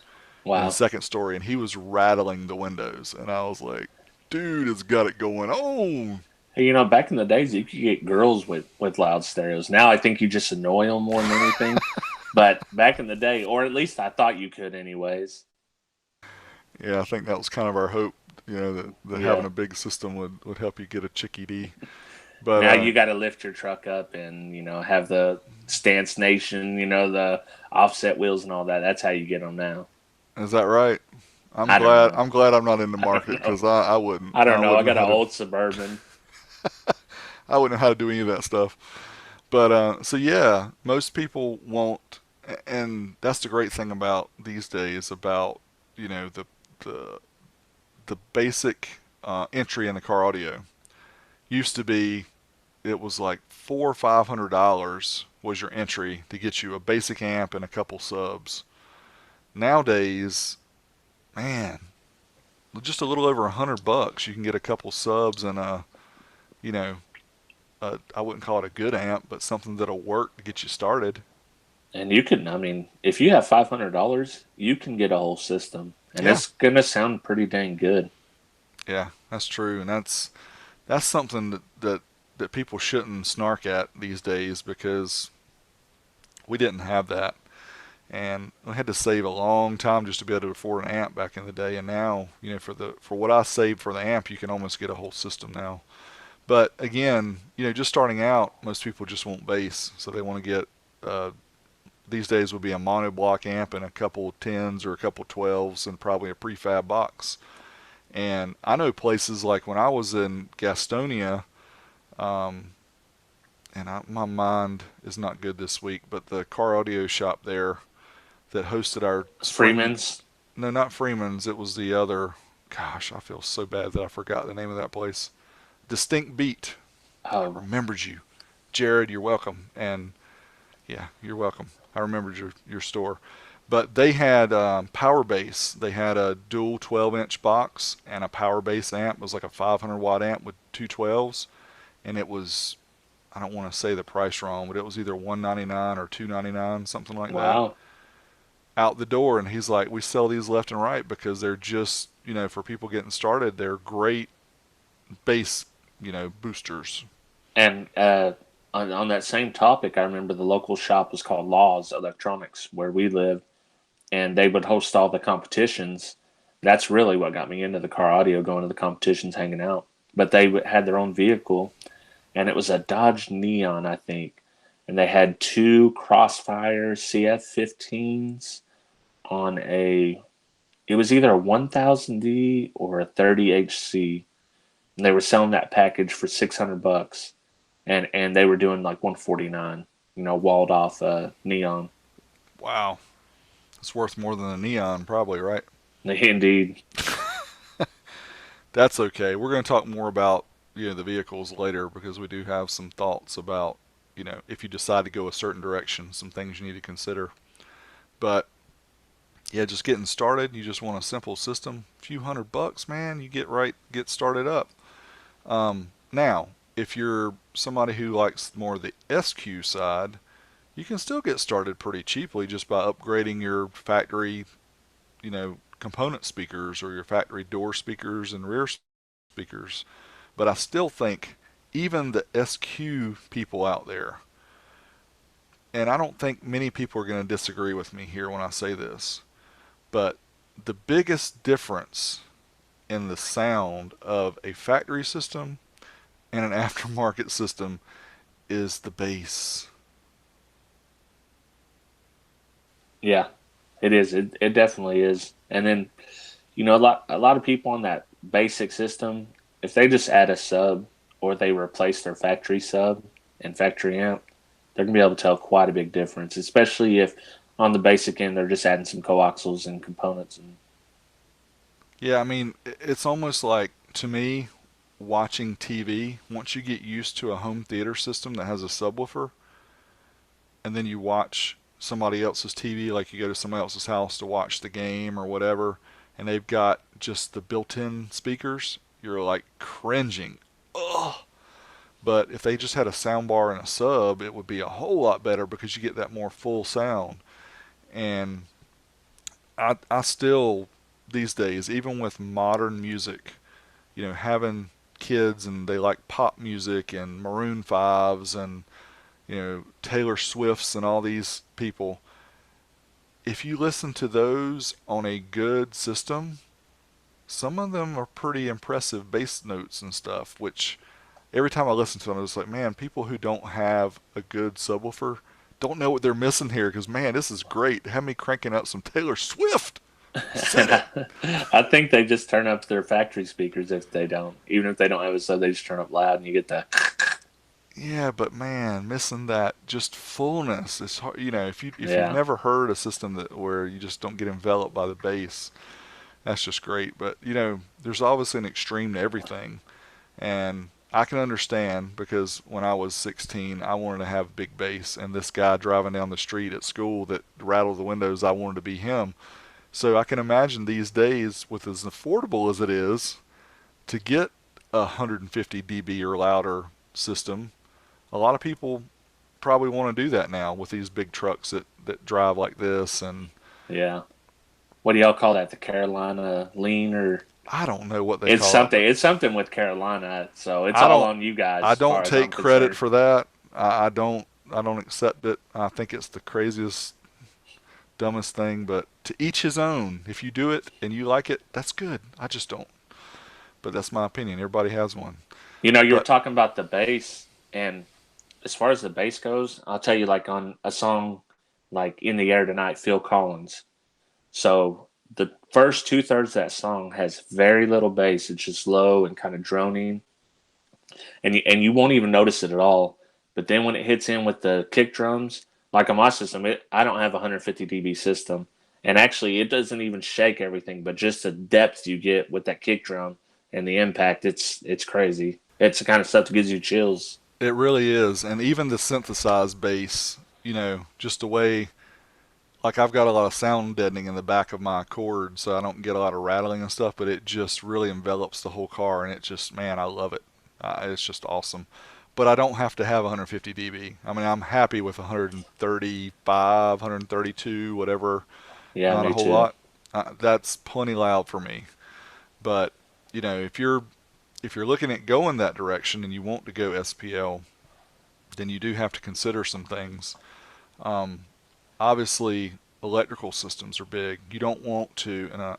in the Wow. second story, and he was rattling the windows, and I was like, dude has got it going on. Hey, back in the days, you could get girls with loud stereos. Now I think you just annoy them more than anything. But back in the day, or at least I thought you could, anyways. Yeah, I think that was kind of our hope, that having Yeah. a big system would help you get a chickie D. But Now you got to lift your truck up and have the stance nation, the offset wheels and all that. That's how you get them now. is that right? I'm I don't glad. know. I'm glad I'm not in the I don't market know. because I wouldn't. I don't I know. I wouldn't know got an how to. old Suburban. I wouldn't know how to do any of that stuff. But so yeah, most people won't, and that's the great thing about these days about the the the basic entry in the car audio. Used to be it was like $400 or $500 was your entry to get you a basic amp and a couple subs. Nowadays, man, just a little over $100 you can get a couple subs and you know I wouldn't call it a good amp, but something that'll work to get you started. And you can, I mean, if you have $500, you can get a whole system, and Yeah, it's gonna sound pretty dang good. yeah, that's true, and that's something that people shouldn't snark at these days because we didn't have that, and we had to save a long time just to be able to afford an amp back in the day. And now, for what I saved for the amp, you can almost get a whole system now. But again, just starting out, most people just want bass, so they want to get these days would be a mono block amp and a couple tens or a couple 12s and probably a prefab box. And I know places like when I was in Gastonia, um, and my mind is not good this week, but the car audio shop there that hosted our spring, Freeman's. no, not Freeman's, it was the other. Gosh, I feel so bad that I forgot the name of that place. Distinct Beat. I Oh, remembered you. Jared, you're welcome. And yeah, you're welcome. I remembered your store. But they had power bass. They had a dual 12-inch box and a power bass amp. It was like a 500-watt amp with two 12s, and it was, I don't want to say the price wrong, but it was either 199 or 299, something like that. wow. Out the door, and he's like, we sell these left and right because they're just, for people getting started, they're great bass, boosters. And on that same topic, I remember the local shop was called Laws Electronics, where we live, and they would host all the competitions. That's really what got me into the car audio, going to the competitions, hanging out. But they had their own vehicle, and it was a Dodge Neon, I think. And they had two Crossfire CF15s on it was either a 1000D or a 30HC. And they were selling that package for $600. And they were doing like 149, walled off Neon. Wow. It's worth more than a neon, probably, right? Indeed. That's okay. We're going to talk more about the vehicles later because we do have some thoughts about if you decide to go a certain direction, some things you need to consider. But yeah, just getting started. You just want a simple system, a few $100, man. You get started up. Now, if you're somebody who likes more of the SQ side, you can still get started pretty cheaply just by upgrading your factory, component speakers or your factory door speakers and rear speakers. But I still think even the SQ people out there, and I don't think many people are going to disagree with me here when I say this, but the biggest difference in the sound of a factory system and an aftermarket system is the bass. Yeah, it is. It definitely is. And then, a lot of people on that basic system, if they just add a sub or they replace their factory sub and factory amp, they're gonna be able to tell quite a big difference, especially if on the basic end they're just adding some coaxials and components. And Yeah, I mean, it's almost like, to me, watching TV, once you get used to a home theater system that has a subwoofer, and then you watch somebody else's TV, like you go to somebody else's house to watch the game or whatever, and they've got just the built-in speakers, you're like cringing. Ugh. But if they just had a sound bar and a sub, it would be a whole lot better because you get that more full sound. And I still, these days, even with modern music, having kids and they like pop music and Maroon Fives and Taylor Swifts and all these people. If you listen to those on a good system, some of them are pretty impressive bass notes and stuff, which every time I listen to them, it's like, man, people who don't have a good subwoofer don't know what they're missing here because, man, this is great. Have me cranking up some Taylor Swift. Send it. I think they just turn up their factory speakers if they don't. Even if they don't have a sub, they just turn up loud and you get the. Yeah, but man, missing that just fullness is hard. If you've Yeah. never heard a system that where you just don't get enveloped by the bass, that's just great. But there's obviously an extreme to everything, and I can understand because when I was 16, I wanted to have big bass, and this guy driving down the street at school that rattled the windows, I wanted to be him. So I can imagine these days, with as affordable as it is, to get a 150 dB or louder system, a lot of people probably want to do that now with these big trucks that drive like this. And Yeah. What do y'all call that? The Carolina lean or I don't know what they it's call it, something. but It's something with Carolina. So it's I all don't on you guys, I as don't far as I'm take credit concerned. for that. I don't accept it. I think it's the craziest, dumbest thing. But to each his own. If you do it and you like it, that's good. I just don't. But that's my opinion. Everybody has one. You were But talking about the bass, and as far as the bass goes, I'll tell you, like on a song like "In the Air Tonight," Phil Collins. So the first two-thirds of that song has very little bass. It's just low and kind of droning, and you won't even notice it at all. But then when it hits in with the kick drums, like on my system, I don't have a 150 dB system, and actually it doesn't even shake everything, but just the depth you get with that kick drum and the impact, it's crazy. It's the kind of stuff that gives you chills. it really is. And even the synthesized bass, just the way, like I've got a lot of sound deadening in the back of my cord, so I don't get a lot of rattling and stuff, but it just really envelops the whole car, and it just, man, I love it. It's just awesome. But I don't have to have 150 dB. I mean, I'm happy with 135, 132, whatever. Yeah, Not a me whole too. lot. That's plenty loud for me. But if you're looking at going that direction and you want to go SPL, then you do have to consider some things. Um, Obviously, electrical systems are big. You don't want to, and I'm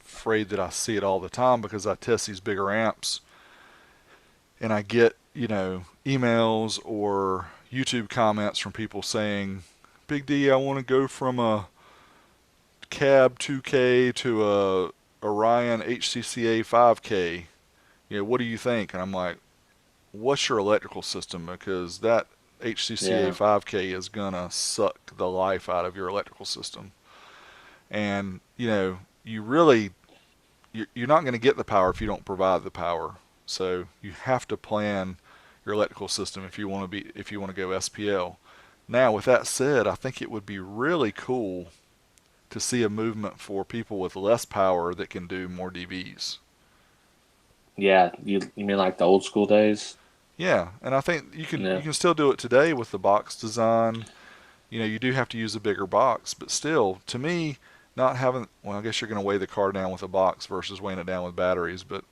afraid that I see it all the time because I test these bigger amps and I get, emails or YouTube comments from people saying, Big D, I want to go from a Cab 2K to a Orion HCCA 5K. What do you think? And I'm like, what's your electrical system? Because that HCCA Yeah, 5K is gonna suck the life out of your electrical system. And you really you're not going to get the power if you don't provide the power. So you have to plan your electrical system if you want to go SPL. Now, with that said, I think it would be really cool to see a movement for people with less power that can do more dBs. yeah. You mean like the old school days? Yeah, and I think you can Yeah, you can still do it today with the box design. You do have to use a bigger box, but still, to me, not having, well, I guess you're going to weigh the car down with a box versus weighing it down with batteries, but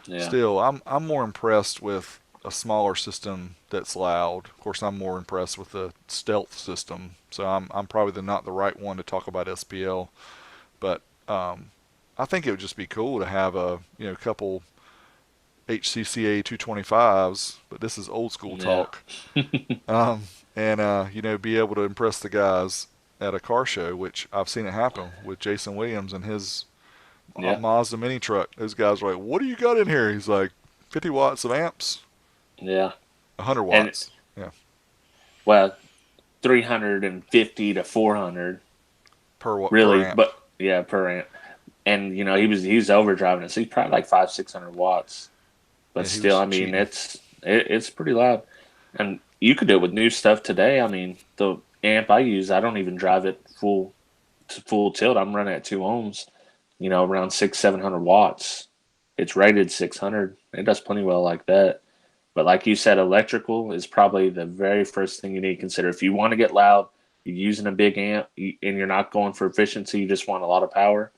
yeah, still, I'm more impressed with a smaller system that's loud. Of course, I'm more impressed with the stealth system, so I'm probably not the right one to talk about SPL, but I think it would just be cool to have a couple HCCA 225s, but this is old school yeah, talk, um, and be able to impress the guys at a car show, which I've seen it happen with Jason Williams and his yeah, Mazda mini truck. Those guys are like, "What do you got in here?" He's like, "50 watts of amps, yeah. 100 And watts." Yeah, well, 350 to 400, per really, amp. but yeah, per amp. And he's overdriving it, so he's probably like 500-600 watts. But Yeah, he still, was I mean, cheating. it's pretty loud, and you could do it with new stuff today. I mean, the amp I use, I don't even drive it full tilt. I'm running at 2 ohms, around 600-700 watts. It's rated 600. It does plenty well like that. But like you said, electrical is probably the very first thing you need to consider. If you want to get loud, you're using a big amp, and you're not going for efficiency, you just want a lot of power.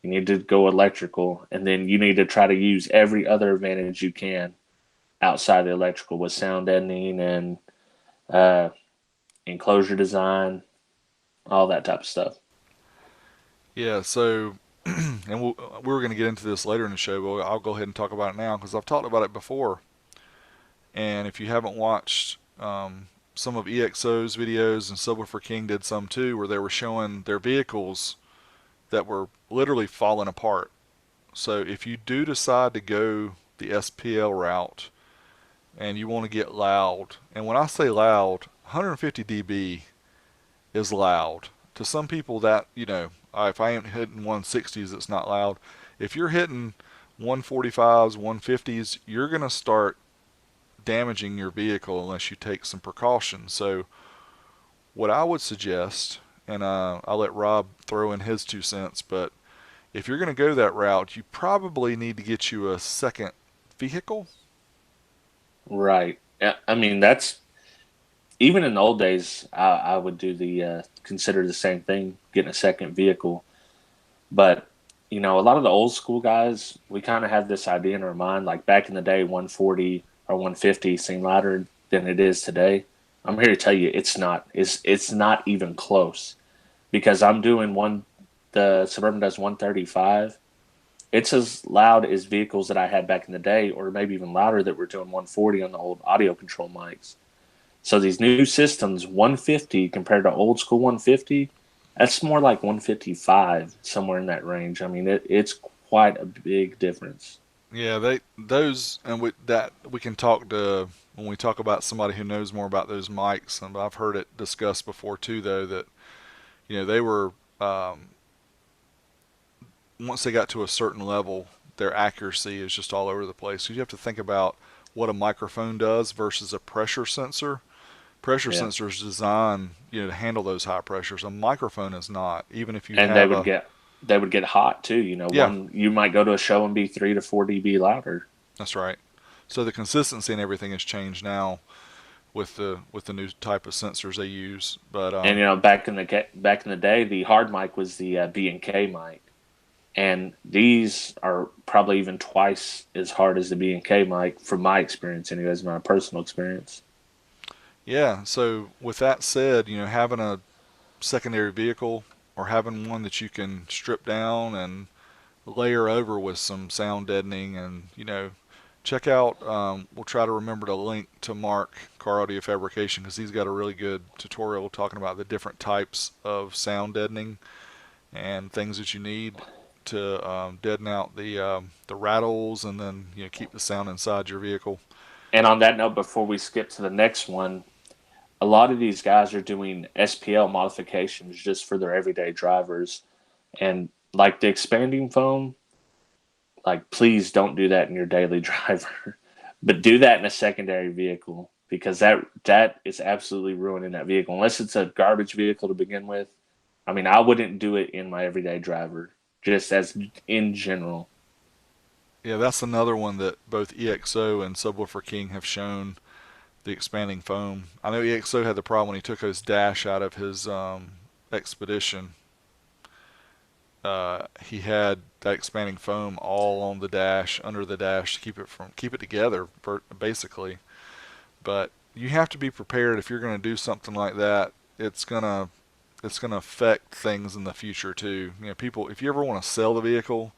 You need to go electrical, and then you need to try to use every other advantage you can outside the electrical with sound deadening and uh, enclosure design, all that type of stuff. Yeah, so, and we were going to get into this later in the show, but I'll go ahead and talk about it now because I've talked about it before. And if you haven't watched some of EXO's videos, and Subwoofer King did some too, where they were showing their vehicles that were literally falling apart. So if you do decide to go the SPL route and you want to get loud, and when I say loud, 150 dB is loud. To some people, that, if I ain't hitting 160s, it's not loud. If you're hitting 145s, 150s, you're going to start damaging your vehicle unless you take some precautions. So, what I would suggest, and I'll let Rob throw in his 2 cents, but if you're going to go that route, you probably need to get you a second vehicle. Right. Yeah, I mean, that's even in the old days. I would do the consider the same thing, getting a second vehicle. But a lot of the old school guys, we kind of have this idea in our mind, like back in the day, 140 or 150 seemed louder than it is today. I'm here to tell you, it's not. It's not even close because I'm doing one. The Suburban does 135. It's as loud as vehicles that I had back in the day, or maybe even louder that were doing 140 on the old audio control mics. So these new systems, 150 compared to old school 150, that's more like 155, somewhere in that range. I mean, it's quite a big difference. Yeah, those, and we can talk to when we talk about somebody who knows more about those mics. And I've heard it discussed before too, though, that they were once they got to a certain level, their accuracy is just all over the place. So you have to think about what a microphone does versus a pressure sensor. Pressure Yeah. sensor is designed, to handle those high pressures. A microphone is not. Even if you And they have would a, get hot too. yeah, One you might go to a show and be 3 to 4 dB louder. that's right. So the consistency and everything has changed now with the new type of sensors they use. But And back in the day, the hard mic was the B&K mic, and these are probably even twice as hard as the B&K mic, from my experience, anyways, my personal experience. yeah, so with that said, having a secondary vehicle or having one that you can strip down and layer over with some sound deadening, and check out, we'll try to remember to link to Mark Car Audio Fabrication because he's got a really good tutorial talking about the different types of sound deadening and things that you need to deaden out the rattles, and then keep the sound inside your vehicle. And on that note, before we skip to the next one, a lot of these guys are doing SPL modifications just for their everyday drivers. And like the expanding foam, like please don't do that in your daily driver, but do that in a secondary vehicle because that is absolutely ruining that vehicle unless it's a garbage vehicle to begin with. I mean, I wouldn't do it in my everyday driver, just as in general. Yeah, that's another one that both EXO and Subwoofer King have shown, the expanding foam. I know EXO had the problem when he took his dash out of his Expedition. He had that expanding foam all on the dash, under the dash, to keep it together, basically. But you have to be prepared if you're going to do something like that. It's gonna affect things in the future too. People, if you ever want to sell the vehicle,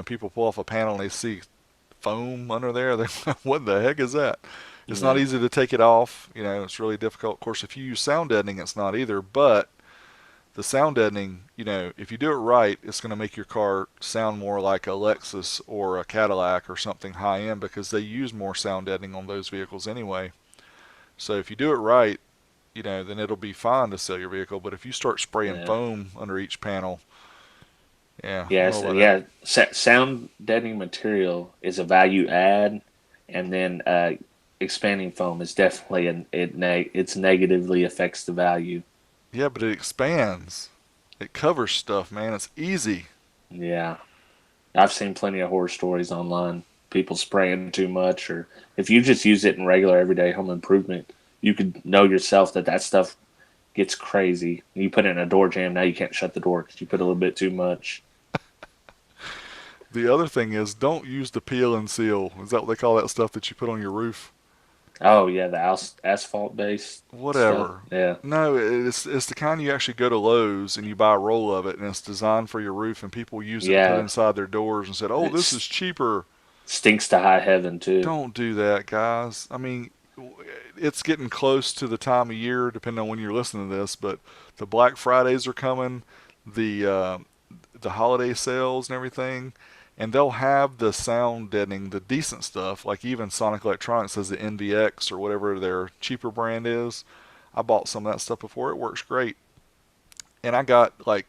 people pull off a panel and they see foam under there. They're like, what the heck is that? It's not Yeah, easy to take it off. It's really difficult. Of course, if you use sound deadening, it's not either. But the sound deadening, if you do it right, it's going to make your car sound more like a Lexus or a Cadillac or something high end because they use more sound deadening on those vehicles anyway. So if you do it right, then it'll be fine to sell your vehicle. But if you start spraying yeah, foam under each panel, yeah, I don't know yes, about that. yeah. Sound deadening material is a value add, and then expanding foam is definitely it's negatively affects the value. Yeah, but it expands. It covers stuff, man. It's easy. Yeah, I've seen plenty of horror stories online. People spraying too much, or if you just use it in regular everyday home improvement, you could know yourself that that stuff gets crazy. You put it in a door jamb, now you can't shut the door because you put a little bit too much. The other thing is, don't use the peel and seal. Is that what they call that stuff that you put on your roof? Oh yeah, the asphalt based stuff. Whatever. Yeah, No, it's the kind you actually go to Lowe's and you buy a roll of it, and it's designed for your roof, and people use it to put yeah. inside their doors and said, "Oh, It this is cheaper." stinks to high heaven too. Don't do that, guys. I mean, it's getting close to the time of year, depending on when you're listening to this, but the Black Fridays are coming, the holiday sales and everything, and they'll have the sound deadening, the decent stuff, like even Sonic Electronics has the NVX or whatever their cheaper brand is. I bought some of that stuff before. It works great. And I got like,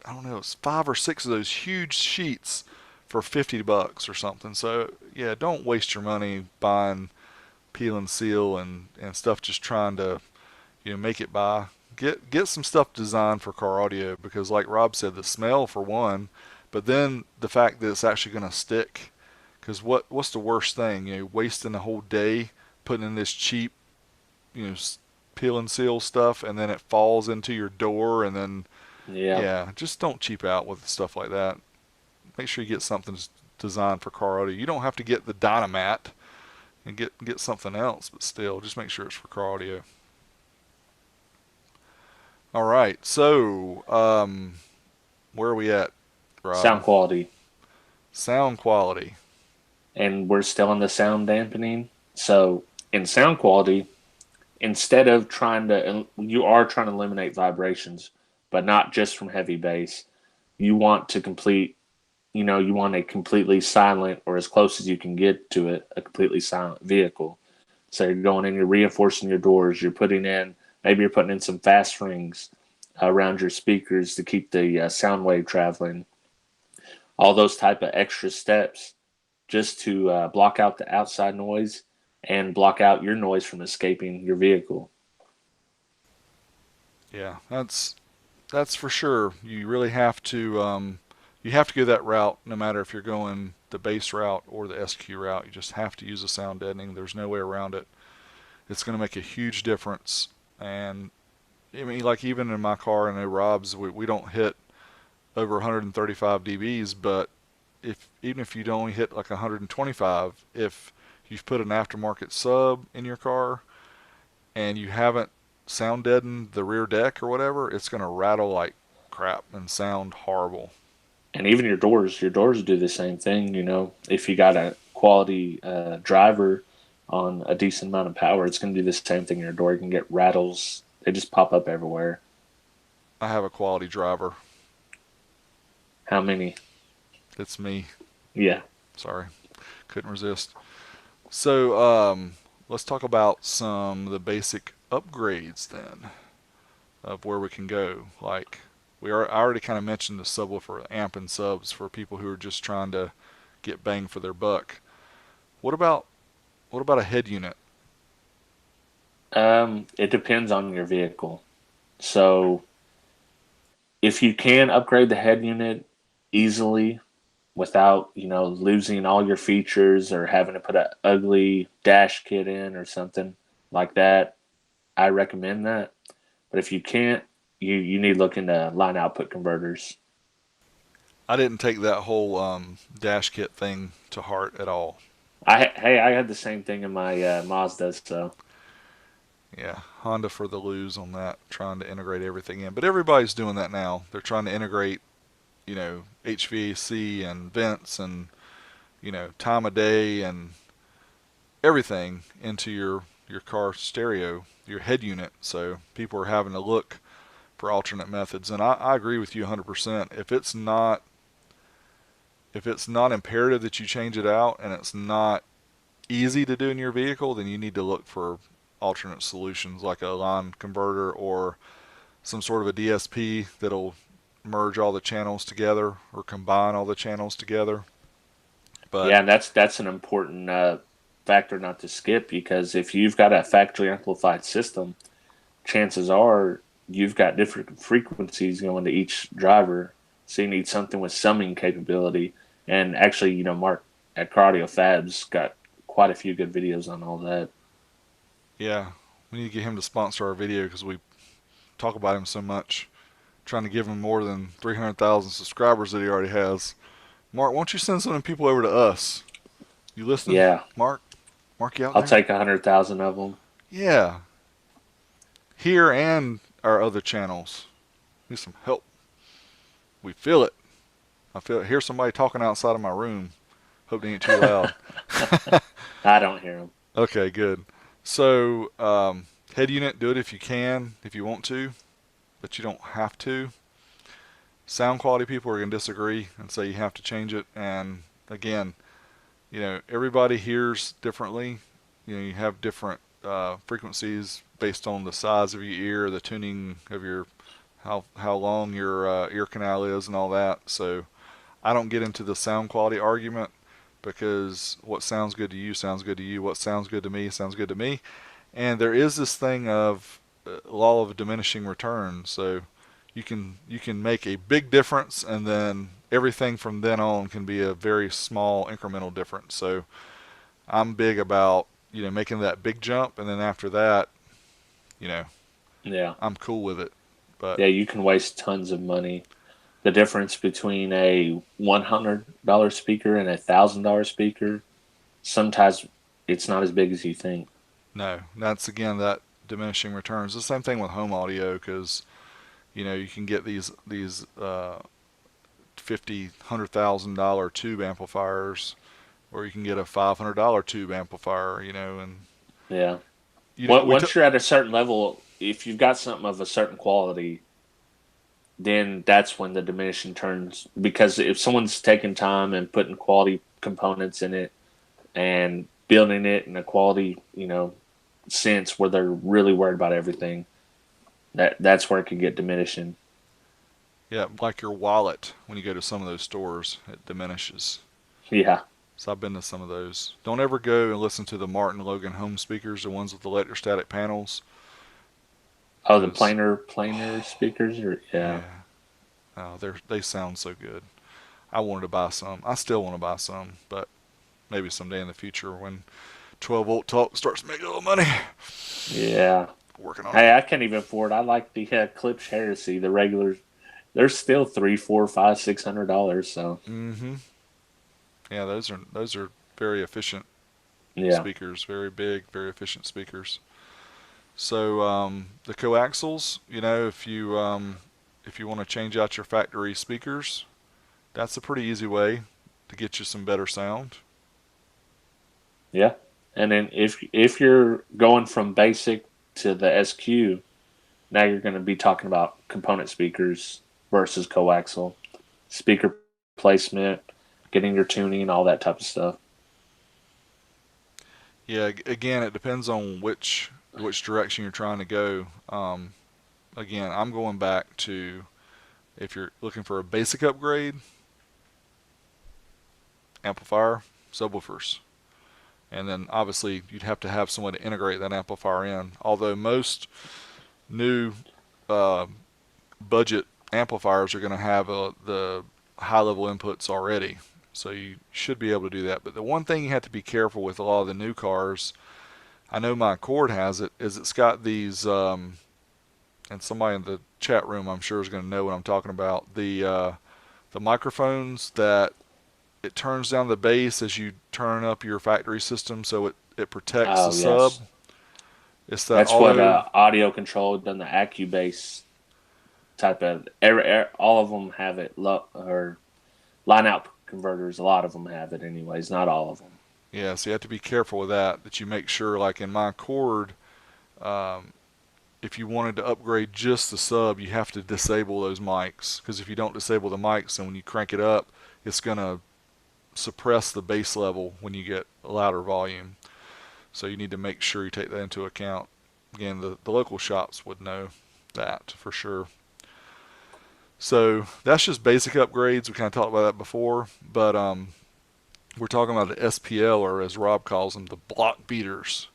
I don't know, it's 5 or 6 of those huge sheets for $50 or something. So yeah, don't waste your money buying peel and seal and stuff just trying to make it by. Get some stuff designed for car audio because like Rob said, the smell for one, but then the fact that it's actually going to stick. Because what's the worst thing? Wasting a whole day putting in this cheap you know peel and seal stuff, and then it falls into your door, and then Yeah, yeah, just don't cheap out with stuff like that. Make sure you get something designed for car audio. You don't have to get the Dynamat and get something else, but still, just make sure it's for car audio. All right, so where are we at, Rob? sound quality, Sound quality. and we're still in the sound dampening. So in sound quality, instead of you are trying to eliminate vibrations, but not just from heavy bass. You want to complete, you want a completely silent, or as close as you can get to it, a completely silent vehicle. So you're going in, you're reinforcing your doors, maybe you're putting in some fast rings around your speakers to keep the sound wave traveling. All those type of extra steps just to block out the outside noise and block out your noise from escaping your vehicle. Yeah, that's for sure. You really have to go that route no matter if you're going the bass route or the SQ route. You just have to use a sound deadening. There's no way around it. It's going to make a huge difference. And I mean, like even in my car, I know Rob's, we don't hit over 135 dBs, but even if you'd only hit like 125, if you've put an aftermarket sub in your car and you haven't sound deadened the rear deck or whatever, it's going to rattle like crap and sound horrible. And even your doors do the same thing. If you got a quality driver on a decent amount of power, it's going to do the same thing in your door. You can get rattles; they just pop up everywhere. I have a quality driver. How many? It's me. Yeah. Sorry, couldn't resist. So let's talk about some of the basic upgrades then of where we can go. Like I already kind of mentioned the subwoofer amp and subs for people who are just trying to get bang for their buck. What about a head unit? It depends on your vehicle. So if you can upgrade the head unit easily without, losing all your features or having to put an ugly dash kit in or something like that, I recommend that. But if you can't, you need to look into line output converters. I didn't take that whole dash kit thing to heart at all. I had the same thing in my Mazda, so Yeah, Honda for the lose on that, trying to integrate everything in. But everybody's doing that now. They're trying to integrate, HVAC and vents and, time of day and everything into your car stereo, your head unit. So people are having to look for alternate methods. And I agree with you 100%. If it's not imperative that you change it out and it's not easy to do in your vehicle, then you need to look for alternate solutions like a line converter or some sort of a DSP that'll merge all the channels together or combine all the channels together. But yeah, and that's an important factor not to skip, because if you've got a factory amplified system, chances are you've got different frequencies going to each driver, so you need something with summing capability. And actually, Mark at Cardio Fabs got quite a few good videos on all that. yeah, we need to get him to sponsor our video because we talk about him so much. Trying to give him more than 300,000 subscribers that he already has. Mark, why don't you send some of them people over to us? You listening, Yeah, Mark? Mark, you out I'll there? take 100,000 of them. Yeah. Here and our other channels. Need some help. We feel it. I feel it. Hear somebody talking outside of my room. Hope they ain't too loud. I don't hear them. Okay, good. So, head unit, do it if you can, if you want to, but you don't have to. Sound quality people are going to disagree and say you have to change it. And again, everybody hears differently. You have different frequencies based on the size of your ear, the tuning of your how long your ear canal is, and all that. So I don't get into the sound quality argument because what sounds good to you sounds good to you. What sounds good to me sounds good to me. And there is this thing of law of diminishing returns. So you can make a big difference, and then everything from then on can be a very small incremental difference. So I'm big about making that big jump, and then after that, you know, Yeah. I'm cool with it. But Yeah, you can waste tons of money. The difference between a $100 speaker and a $1,000 speaker, sometimes it's not as big as you think. no, that's again that diminishing returns. The same thing with home audio because you can get these 50, $100,000 tube amplifiers, or you can get a $500 tube amplifier. And Yeah. we Once you're at a certain level, if you've got something of a certain quality, then that's when the diminishing turns. Because if someone's taking time and putting quality components in it and building it in a quality, sense where they're really worried about everything, that's where it can get diminishing. yeah, like your wallet when you go to some of those stores, it diminishes. Yeah. So I've been to some of those. Don't ever go and listen to the Martin Logan home speakers, the ones with the electrostatic panels. Oh, the Those, planar speakers, or yeah. yeah, they sound so good. I wanted to buy some. I still want to buy some, but maybe someday in the future when 12 volt talk starts making a little money. Yeah. Working on it. Hey, I can't even afford. I like the Clips Heresy, the regulars. They're still three, four, five, $600. So Mm-hmm. Yeah, those are very efficient yeah, speakers. Very big, very efficient speakers. So the coaxials, if you want to change out your factory speakers, that's a pretty easy way to get you some better sound. yeah. And then if you're going from basic to the SQ, now you're going to be talking about component speakers versus coaxial speaker placement, getting your tuning, all that type of stuff. Yeah, again, it depends on which direction you're trying to go. Again, I'm going back to if you're looking for a basic upgrade, amplifier, subwoofers. And then obviously you'd have to have someone to integrate that amplifier in. Although most new uh, budget amplifiers are going to have the high level inputs already. So you should be able to do that. But the one thing you have to be careful with a lot of the new cars, I know my Accord has it, is it's got these, and somebody in the chat room I'm sure is going to know what I'm talking about. The microphones that it turns down the bass as you turn up your factory system, so it protects the Oh sub. yes, It's that that's what auto. audio control done the AccuBase type of. All of them have it. Or line out converters. A lot of them have it, anyways. Not all of them. Yeah, so you have to be careful with that. That you make sure, like in my Accord, um, if you wanted to upgrade just the sub, you have to disable those mics. Because if you don't disable the mics, then when you crank it up, it's gonna suppress the bass level when you get a louder volume. So you need to make sure you take that into account. Again, the local shops would know that for sure. So that's just basic upgrades. We kind of talked about that before, but we're talking about the SPL, or as Rob calls them, the block beaters.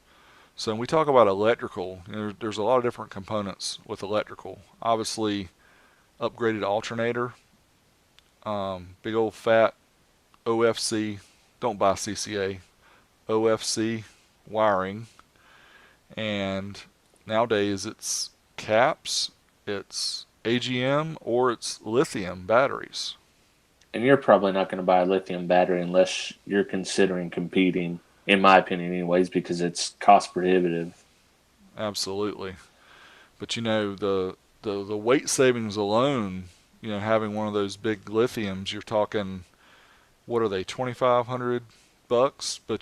So when we talk about electrical, there's a lot of different components with electrical. Obviously, upgraded alternator, big old fat OFC. Don't buy CCA. OFC wiring, and nowadays it's caps, it's AGM, or it's lithium batteries. And you're probably not going to buy a lithium battery unless you're considering competing, in my opinion, anyways, because it's cost prohibitive. Absolutely. But the weight savings alone, having one of those big lithiums, you're talking, what are they, 2,500 bucks? But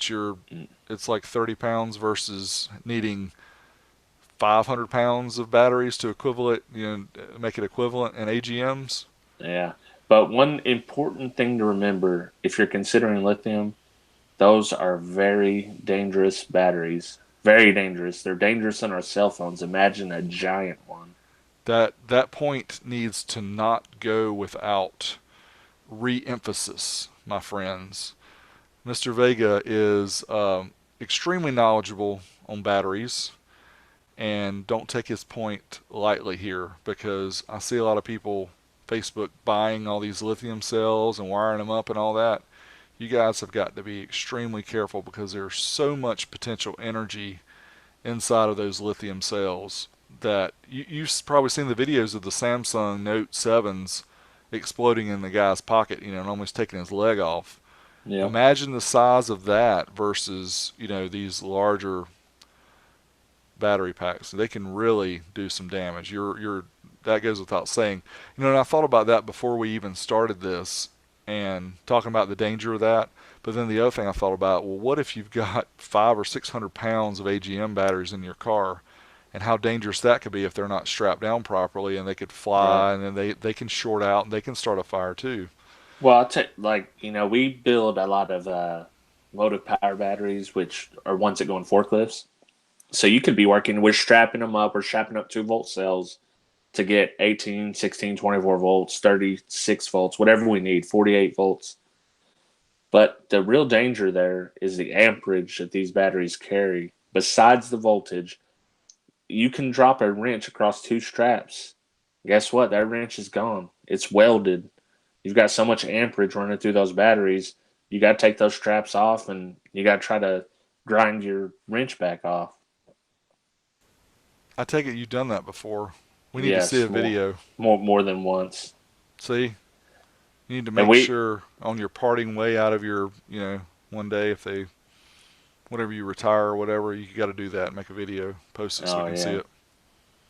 Mm, it's like 30 pounds versus needing 500 pounds of batteries to equivalent, make it equivalent in AGMs. yeah. But one important thing to remember if you're considering lithium, those are very dangerous batteries. Very dangerous. They're dangerous on our cell phones. Imagine a giant one. That point needs to not go without re-emphasis, my friends. Mr. Vega is extremely knowledgeable on batteries, and don't take his point lightly here, because I see a lot of people Facebook buying all these lithium cells and wiring them up and all that. You guys have got to be extremely careful, because there's so much potential energy inside of those lithium cells that you've probably seen the videos of the Samsung Note 7s exploding in the guy's pocket, and almost taking his leg off. Yeah. Imagine the size of that versus, these larger battery packs. They can really do some damage. That goes without saying. And I thought about that before we even started this, and talking about the danger of that. But then the other thing I thought about, well, what if you've got 500 or 600 pounds of AGM batteries in your car, and how dangerous that could be if they're not strapped down properly, and they could Right. fly, and then they can short out, and they can start a fire too. Well, I'll take like we build a lot of motive power batteries, which are ones that go in forklifts. So you could be working. We're strapping them up. We're strapping up 2-volt cells to get 18, 16, 24 volts, 36 volts, whatever we need, 48 volts. But the real danger there is the amperage that these batteries carry. Besides the voltage, you can drop a wrench across two straps. Guess what? That wrench is gone. It's welded. You've got so much amperage running through those batteries. You got to take those straps off, and you got to try to grind your wrench back off. I take it you've done that before. We need to see a Yes, more, video. more than once. See, you need to And make we, sure on your parting way out of your, one day, if they, whenever you retire or whatever, you got to do that. Make a video, post it so we oh can see yeah. it.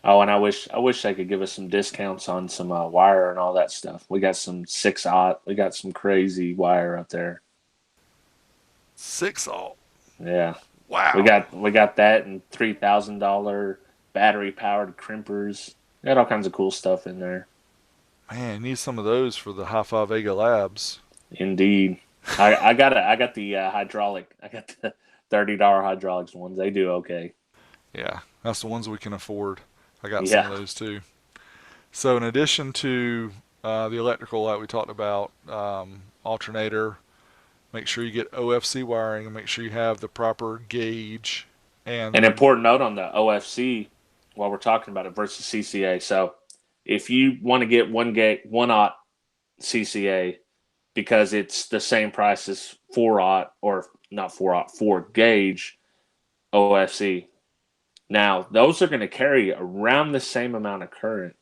Oh, and I wish they could give us some discounts on some wire and all that stuff. We got some 6-aught. We got some crazy wire up there. 6 alt. Yeah, we Wow. got we got that and $3,000 battery powered crimpers. We got all kinds of cool stuff in there. Man, you need some of those for the High Five Vega Labs. Indeed, I got the hydraulic. I got the $30 hydraulics ones. They do okay. Yeah, that's the ones we can afford. I got some Yeah, of those too. So in addition to the electrical that we talked about, alternator, make sure you get OFC wiring, and make sure you have the proper gauge. And an the important note on the OFC while we're talking about it versus CCA. So if you want to get 1-aught CCA because it's the same price as 4-aught or not 4-aught, 4 gauge OFC. Now those are going to carry around the same amount of current,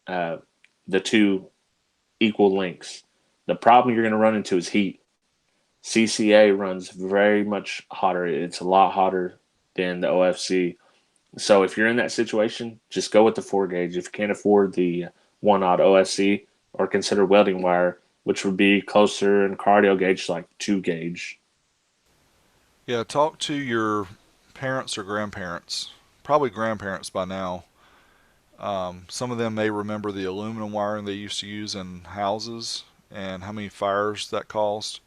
uh, the two equal lengths. The problem you're going to run into is heat. CCA runs very much hotter. It's a lot hotter than the OFC. So if you're in that situation, just go with the 4 gauge. If you can't afford the 1-aught OFC, or consider welding wire, which would be closer in cardio gauge, like 2 gauge. Yeah, talk to your parents or grandparents, probably grandparents by now. Some of them may remember the aluminum wiring they used to use in houses and how many fires that caused.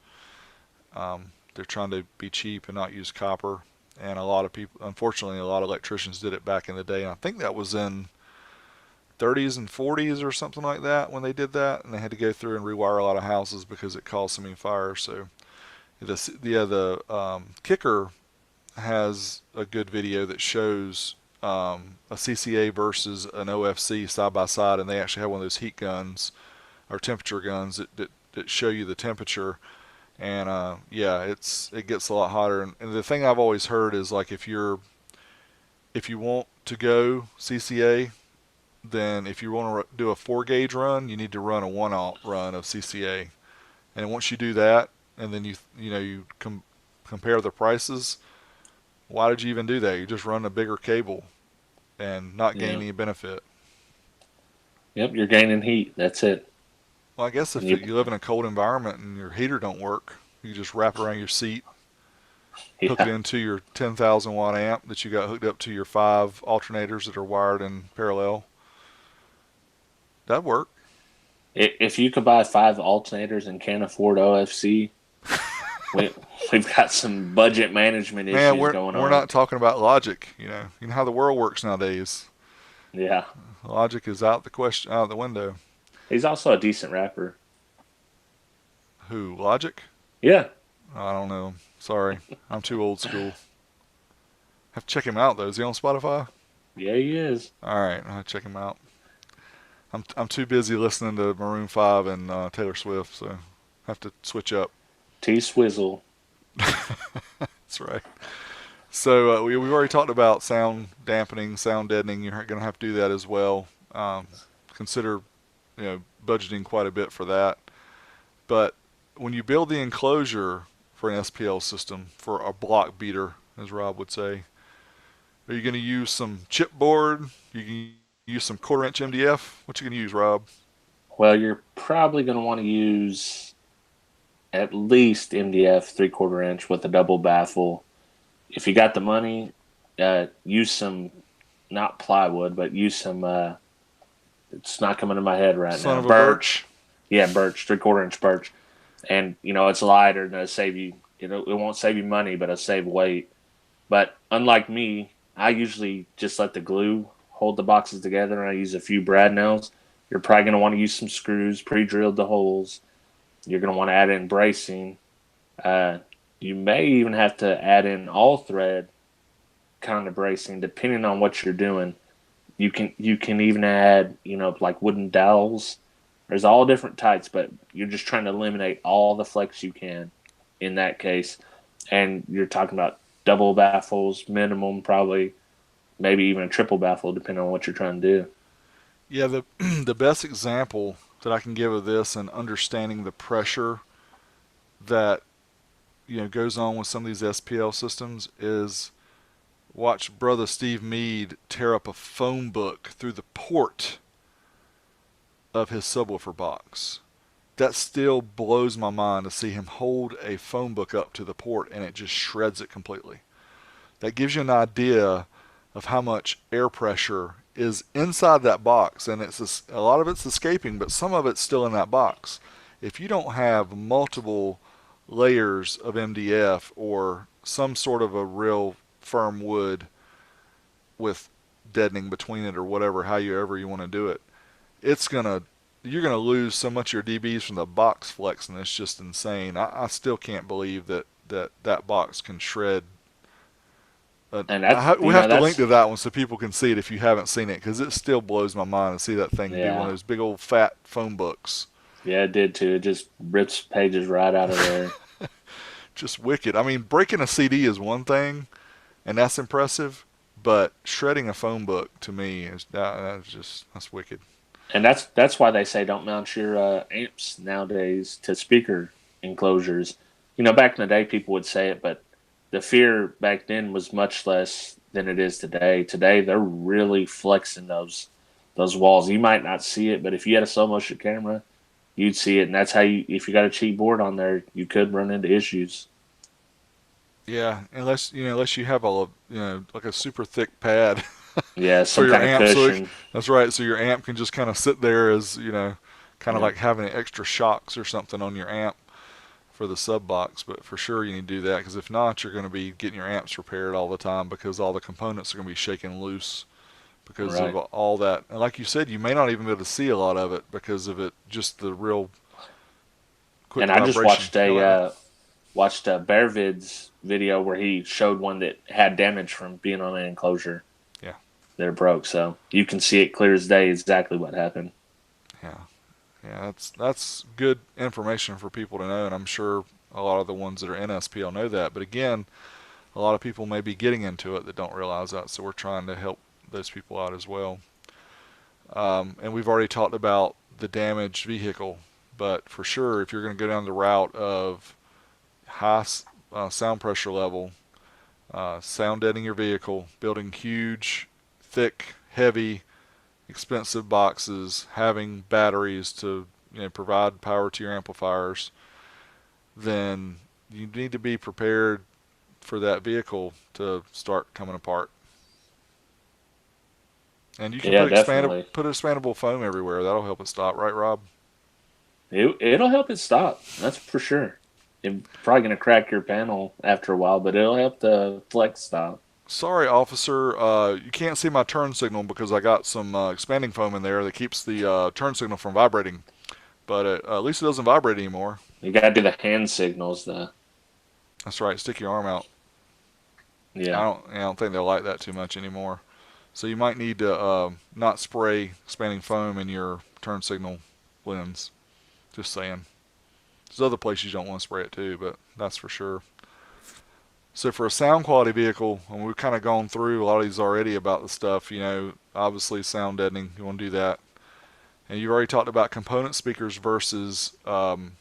They're trying to be cheap and not use copper. And a lot of people, unfortunately, a lot of electricians did it back in the day. And I think that was in 30s and 40s or something like that when they did that, and they had to go through and rewire a lot of houses because it caused so many fires. So the kicker has a good video that shows a CCA versus an OFC side by side, and they actually have one of those heat guns or temperature guns that show you the temperature. And yeah, it gets a lot hotter. And the thing I've always heard is, like, if you want to go CCA, then if you want to do a 4 gauge run, you need to run a 1-aught run of CCA. And once you do that, and then you compare the prices, why did you even do that? You just run a bigger cable and not gain Yeah. any benefit. Yep. You're gaining heat. That's it. Well, I guess And if you live in a cold environment and your heater don't work, you just wrap it around your seat, hook it yeah. into your 10,000 watt amp that you got hooked up to your 5 alternators that are wired in parallel. That'd work. If you could buy 5 alternators and can't afford OFC, we we've got some budget management Man, issues we're going we're on. not talking about logic. You know how the world works nowadays. Yeah. Logic is out the window. He's also a decent rapper. Who? Logic? Yeah. I don't know. Sorry, I'm too old school. Have to check him out though. Is he on Spotify? Yeah, he is. All right, I'll check him out. I'm too busy listening to Maroon 5 and Taylor Swift, so have to switch up. T Swizzle. That's right. So we've already talked about sound dampening, sound deadening. You're going to have to do that as well. Consider budgeting quite a bit for that. But when you build the enclosure for an SPL system, for a block beater, as Rob would say, are you going to use some chipboard? You can use some quarter-inch MDF. What you going to use, Rob? Well, you're probably going to want to use at least MDF 3/4 inch with a double baffle. If you got the money, use some, not plywood, but use some, it's not coming to my head right Son now. of a birch. Birch. Yeah, birch, 3/4 inch birch. And, it's lighter and it'll save you, it won't save you money, but it'll save weight. But unlike me, I usually just let the glue hold the boxes together and I use a few brad nails. You're probably going to want to use some screws, pre-drilled the holes. You're going to want to add in bracing. Uh, you may even have to add in all thread kind of bracing, depending on what you're doing. You can even add like wooden dowels. There's all different types, but you're just trying to eliminate all the flex you can in that case. And you're talking about double baffles, minimum probably, maybe even a triple baffle, depending on what you're trying to do. Yeah, the the best example that I can give of this and understanding the pressure that goes on with some of these SPL systems is watch brother Steve Meade tear up a phone book through the port of his subwoofer box. That still blows my mind to see him hold a phone book up to the port and it just shreds it completely. That gives you an idea of how much air pressure is inside that box, and a lot of it's escaping, but some of it's still in that box. If you don't have multiple layers of MDF or some sort of a real firm wood with deadening between it or whatever, however you want to do it, it's gonna you're gonna lose so much of your dBs from the box flexing. It's just insane. I still can't believe that box can shred. And that's We have to link to that one so people can see it if you haven't seen it, because it still blows my mind to see that thing be one of yeah, those big old fat phone books. yeah, it did too. It just rips pages right out of there. Just wicked. I mean, breaking a CD is one thing, and that's impressive, but shredding a phone book to me that's wicked. And that's why they say don't mount your amps nowadays to speaker enclosures. Back in the day, people would say it, but the fear back then was much less than it is today. Today, they're really flexing those walls. You might not see it, but if you had a slow motion camera, you'd see it, and that's how if you got a cheap board on there, you could run into issues. Yeah, unless you have like a super thick pad Yeah, for some your kind of amp, cushion. that's right. So your amp can just kind of sit there as kind of Yeah, like having extra shocks or something on your amp for the sub box. But for sure you need to do that, because if not, you're going to be getting your amps repaired all the time because all the components are going to be shaking loose because of right. all that. And like you said, you may not even be able to see a lot of it because of it, just the real quick And I just vibration. Hell yeah. watched a Bearvid's video where he showed one that had damage from being on an enclosure Yeah. that it broke. So you can see it clear as day exactly what happened. Yeah. Yeah, that's good information for people to know, and I'm sure a lot of the ones that are in SPL know that. But again, a lot of people may be getting into it that don't realize that, so we're trying to help those people out as well. And we've already talked about the damaged vehicle. But for sure, if you're going to go down the route of high sound pressure level, sound deadening your vehicle, building huge, thick, heavy, expensive boxes, having batteries to provide power to your amplifiers, then you need to be prepared for that vehicle to start coming apart. And you can Yeah, definitely. put expandable foam everywhere. That'll help it stop, right, Rob? It'll help it stop. That's for sure. It's probably gonna crack your panel after a while, but it'll help the flex stop. Sorry, officer. You can't see my turn signal because I got some expanding foam in there that keeps the turn signal from vibrating. But at least it doesn't vibrate anymore. You gotta do the hand signals, though. That's right. Stick your arm out. Yeah. I don't think they'll like that too much anymore. So you might need to not spray expanding foam in your turn signal lens. Just saying. There's other places you don't want to spray it too, but that's for sure. So for a sound quality vehicle, and we've kind of gone through a lot of these already about the stuff, obviously sound deadening, you want to do that. And you've already talked about component speakers versus Coaxial.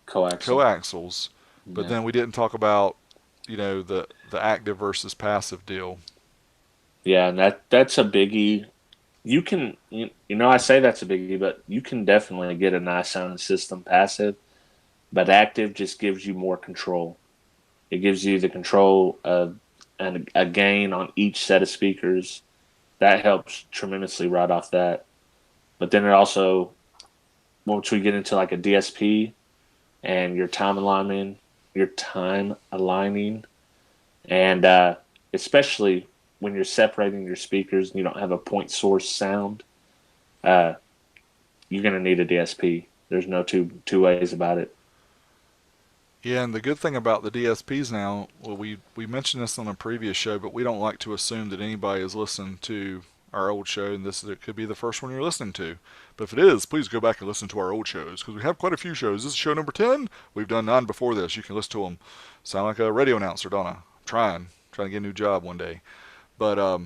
coaxials, but Yeah. then we didn't talk about, the active versus passive deal. Yeah, and that's a biggie. I say that's a biggie, but you can definitely get a nice sounding system passive, but active just gives you more control. It gives you the control of and a gain on each set of speakers. That helps tremendously right off that. But then it also, once we get into like a DSP and your time aligning, and especially when you're separating your speakers and you don't have a point source sound, uh, you're going to need a DSP. There's no two ways about it. Yeah, and the good thing about the DSPs now, well, we mentioned this on a previous show, but we don't like to assume that anybody has listened to our old show, and it could be the first one you're listening to. But if it is, please go back and listen to our old shows because we have quite a few shows. This is show number 10. We've done 9 before this. You can listen to them. Sound like a radio announcer, don't I? I'm trying to get a new job one day. But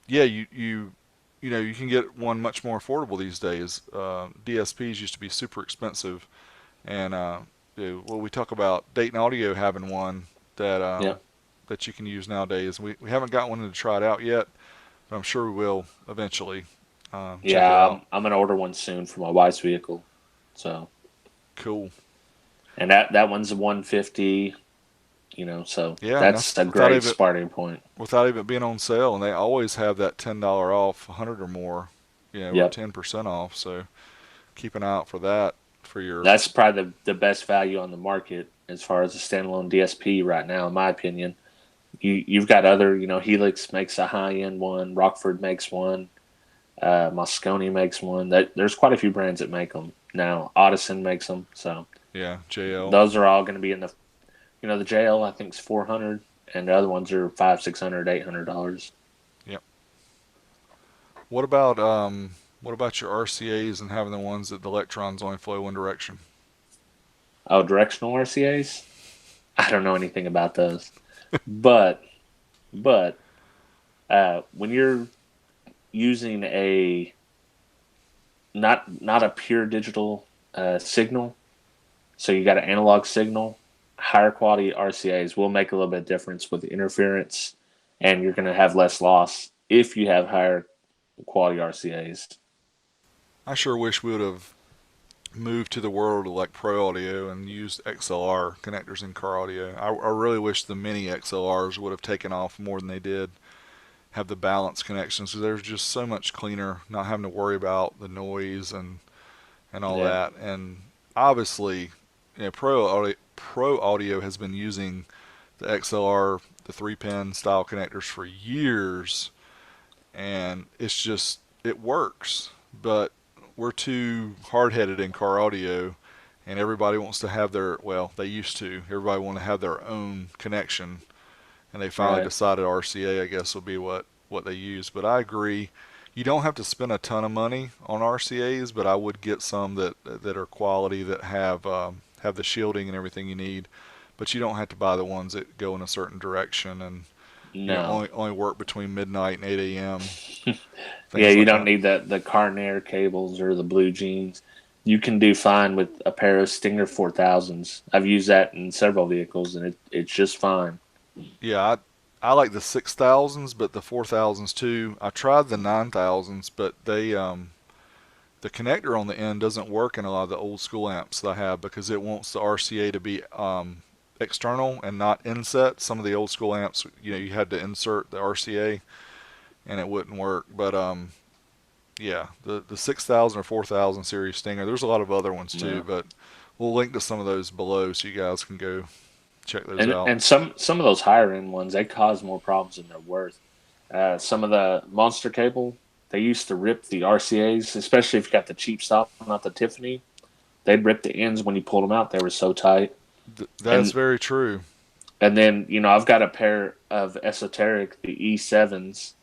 yeah, you can get one much more affordable these days. DSPs used to be super expensive, and well, we talk about Dayton Audio having one that Yeah. that you can use nowadays. We haven't got one to try it out yet, but I'm sure we will eventually. Check it Yeah, out. I'm going to order one soon for my wife's vehicle. So, Cool. and that one's a 150, so Yeah, and that's that's a great starting point. without even being on sale, and they always have that $10 off, 100 or more, or Yep. 10% off. So keep an eye out for that for your. That's probably the best value on the market as far as a standalone DSP right now, in my opinion. You've got other, Helix makes a high end one, Rockford makes one, Moscone makes one. There's quite a few brands that make them now. Audison makes them, so Yeah, JL. those are all going to be in the JL I think is 400, and the other ones are 500, 600, $800. Yep. What about your RCA's and having the ones that the electrons only flow one direction? Oh, directional RCA's? I don't know anything about those, but but when you're using a not a pure digital signal, so you got an analog signal, higher quality RCA's will make a little bit of difference with the interference, and you're going to have less loss if you have higher quality RCA's. I sure wish we would have moved to the world of like pro audio and used XLR connectors in car audio. I really wish the mini XLRs would have taken off more than they did. Have the balance connections because there's just so much cleaner, not having to worry about the noise and all Yeah, that. And obviously, pro audio has been using the XLR, the 3-pin style connectors for years, and it works. But we're too hard headed in car audio, and everybody wants to have they used to. Everybody want to have their own connection, and they finally right. decided RCA, I guess, will be what they use. But I agree. You don't have to spend a ton of money on RCA's, but I would get some that are quality that have the shielding and everything you need. But you don't have to buy the ones that go in a certain direction and No. only work between midnight and 8 a.m. Yeah, Things you like don't that. need the Carnair cables or the blue jeans. You can do fine with a pair of Stinger 4000s. I've used that in several vehicles, and it's just fine. Yeah, I like the 6000s, but the 4000s too. I tried the 9000s, but the connector on the end doesn't work in a lot of the old school amps that I have because it wants the RCA to be external and not inset. Some of the old school amps, you had to insert the RCA and it wouldn't work. But yeah, the 6000 or 4000 series Stinger. There's a lot of other ones Yeah. too, but we'll link to some of those below so you guys can go check those And out. and some of those higher end ones, they cause more problems than they're worth. Some of the Monster cable, they used to rip the RCA's, especially if you got the cheap stuff, not the Tiffany. They'd rip the ends when you pulled them out. They were so tight. That's And very true. and then I've got a pair of Esoteric, the E7s,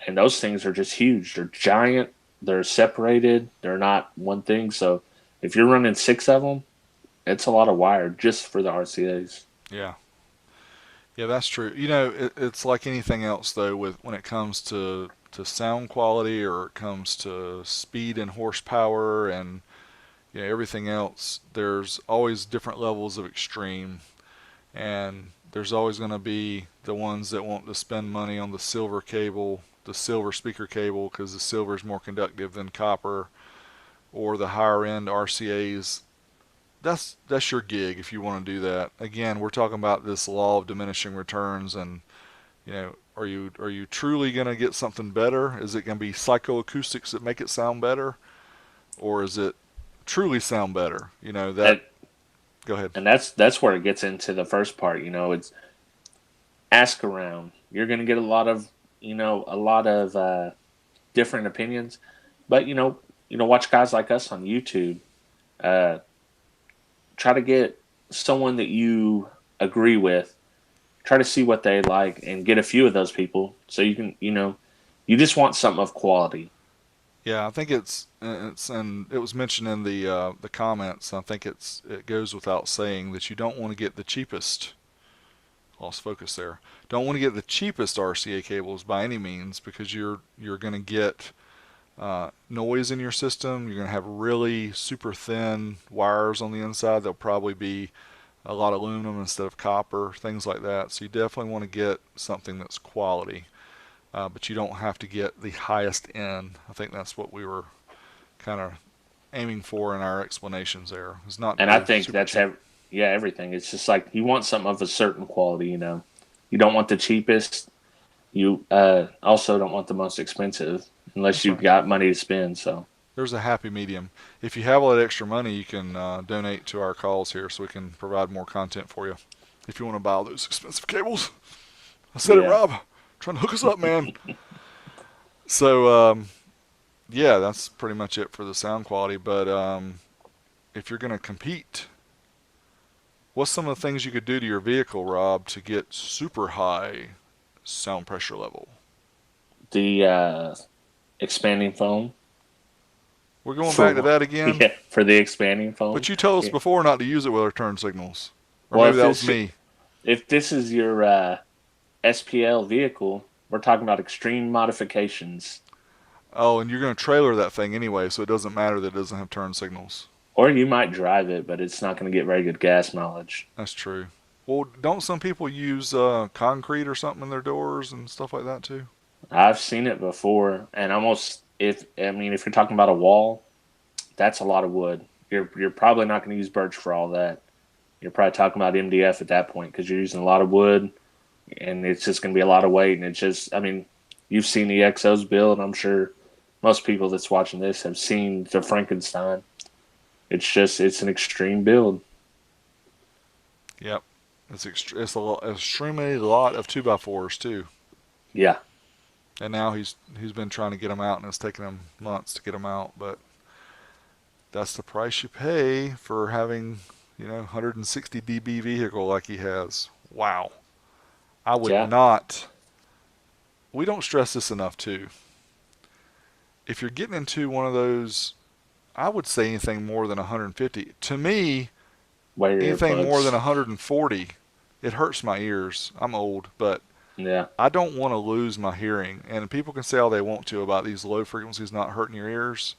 and those things are just huge. They're giant. They're separated. They're not one thing. So if you're running six of them, it's a lot of wire just for the RCA's. Yeah. Yeah, that's true. It's like anything else though with when it comes to sound quality or it comes to speed and horsepower and everything else. There's always different levels of extreme, and there's always going to be the ones that want to spend money on the silver cable, the silver speaker cable, because the silver is more conductive than copper, or the higher end RCA's. That's your gig if you want to do that. Again, we're talking about this law of diminishing returns, and are you truly going to get something better? Is it going to be psychoacoustics that make it sound better, or is it truly sound better? That. And Go ahead. and that's where it gets into the first part. It's ask around. You're going to get a lot of different opinions, but watch guys like us on YouTube. Uh, Try to get someone that you agree with. Try to see what they like and get a few of those people so you can you just want something of quality. Yeah, I think it's and it was mentioned in the comments. I think it goes without saying that you don't want to get the cheapest. Lost focus there. Don't want to get the cheapest RCA cables by any means because you're going to get noise in your system. You're going to have really super thin wires on the inside. They'll probably be a lot of aluminum instead of copper, things like that. So you definitely want to get something that's quality, but you don't have to get the highest end. I think that's what we were kind of aiming for in our explanations there. Is not to And I go think super that's cheap. everything. It's just like you want something of a certain quality. You don't want the cheapest. You also don't want the most expensive unless That's you've right. got money to spend. So There's a happy medium. If you have all that extra money, you can donate to our cause here so we can provide more content for you. If you want to buy all those expensive cables, I said it, yeah, Rob. Trying to hook us up, man. So yeah, that's pretty much it for the sound quality. But if you're going to compete, what's some of the things you could do to your vehicle, Rob, to get super high sound pressure level? the expanding foam We're going back to for that again. yeah for the expanding foam. But you told us Yeah. before not to use it with our turn signals. Or Well, maybe that was me. if this is your SPL vehicle, we're talking about extreme modifications. Oh, and you're going to trailer that thing anyway, so it doesn't matter that it doesn't have turn signals. Or you might drive it, but it's not going to get very good gas mileage. That's true. Well, don't some people use concrete or something in their doors and stuff like that too? I've seen it before, and almost if you're talking about a wall, that's a lot of wood. You're probably not going to use birch for all that. You're probably talking about MDF at that point because you're using a lot of wood, and it's just going to be a lot of weight. And it's just, you've seen the XOs build. I'm sure most people that's watching this have seen the Frankenstein. It's an extreme build. Yep. It's extremely lot of 2x4s too. Yeah, And now he's been trying to get them out, and it's taken him months to get them out. But that's the price you pay for having 160 dB vehicle like he has. Wow. I would yeah, not. We don't stress this enough too. If you're getting into one of those, I would say anything more than 150. To me, wear your anything more than earplugs. 140, it hurts my ears. I'm old, but Yeah, I don't want to lose my hearing. And people can say all they want to about these low frequencies not hurting your ears.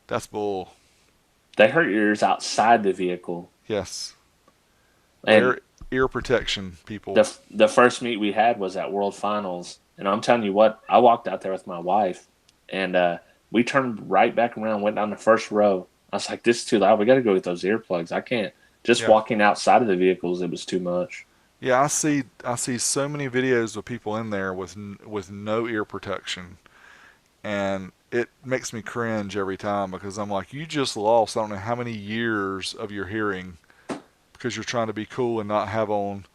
That's bull. They hurt your ears outside the vehicle. Yes. And Wear ear protection, people. the first meet we had was at World Finals, and I'm telling you what, I walked out there with my wife, and we turned right back around, went down the first row. I was like, "This is too loud. We got to go get those earplugs. I can't." Just Yeah. walking outside of the vehicles, it was too much. Yeah, I see so many videos of people in there with no ear protection, and it makes me cringe every time because I'm like, you just lost I don't know how many years of your hearing because you're trying to be cool and not have on.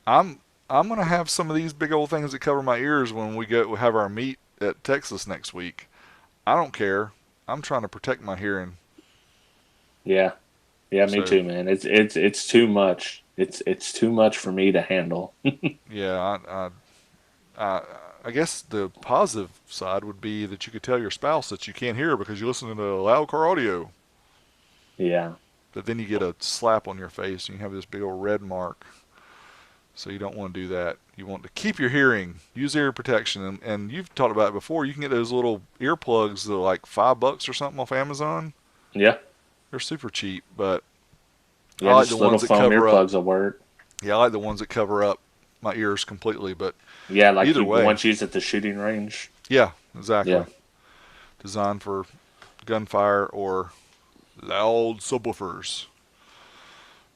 I'm I'm gonna have some of these big old things that cover my ears when we go have our meet at Texas next week. I don't care. I'm trying to protect my hearing. Yeah, yeah, me So too, man. It's too much. It's too much for me to handle. yeah, I I guess the positive side would be that you could tell your spouse that you can't hear because you listen to loud car audio. Yeah, But then you get a slap on your face and you have this big old red mark. So you don't want to do that. You want to keep your hearing, use ear protection, and you've talked about it before. You can get those little earplugs that are like $5 or something off Amazon. yeah, They're super cheap, but I yeah. like the Just little ones that foam cover up. earplugs will work. Yeah, I like the ones that cover up my ears completely. But Yeah, like either you way, once used at the shooting range. yeah, exactly. Yeah. Designed for gunfire or loud subwoofers.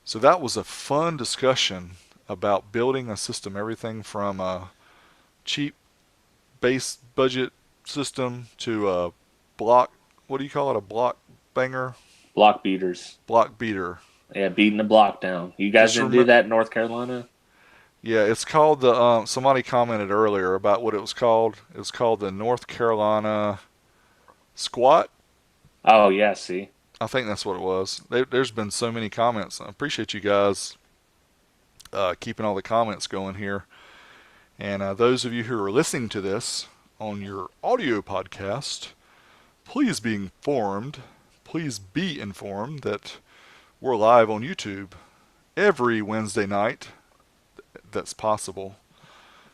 So that was a fun discussion about building a system, everything from a cheap base budget system to a block. What do you call it? A block banger, Block beaters. block beater. Yeah, beating the block down. You guys Just didn't do remember. that in North Carolina? Yeah, it's called the. Somebody commented earlier about what it was called. It was called the North Carolina squat. Oh yeah, see. I think that's what it was. There's been so many comments. I appreciate you guys keeping all the comments going here. And those of you who are listening to this on your audio podcast, please be informed. Please be informed that we're live on YouTube every Wednesday night. That's possible.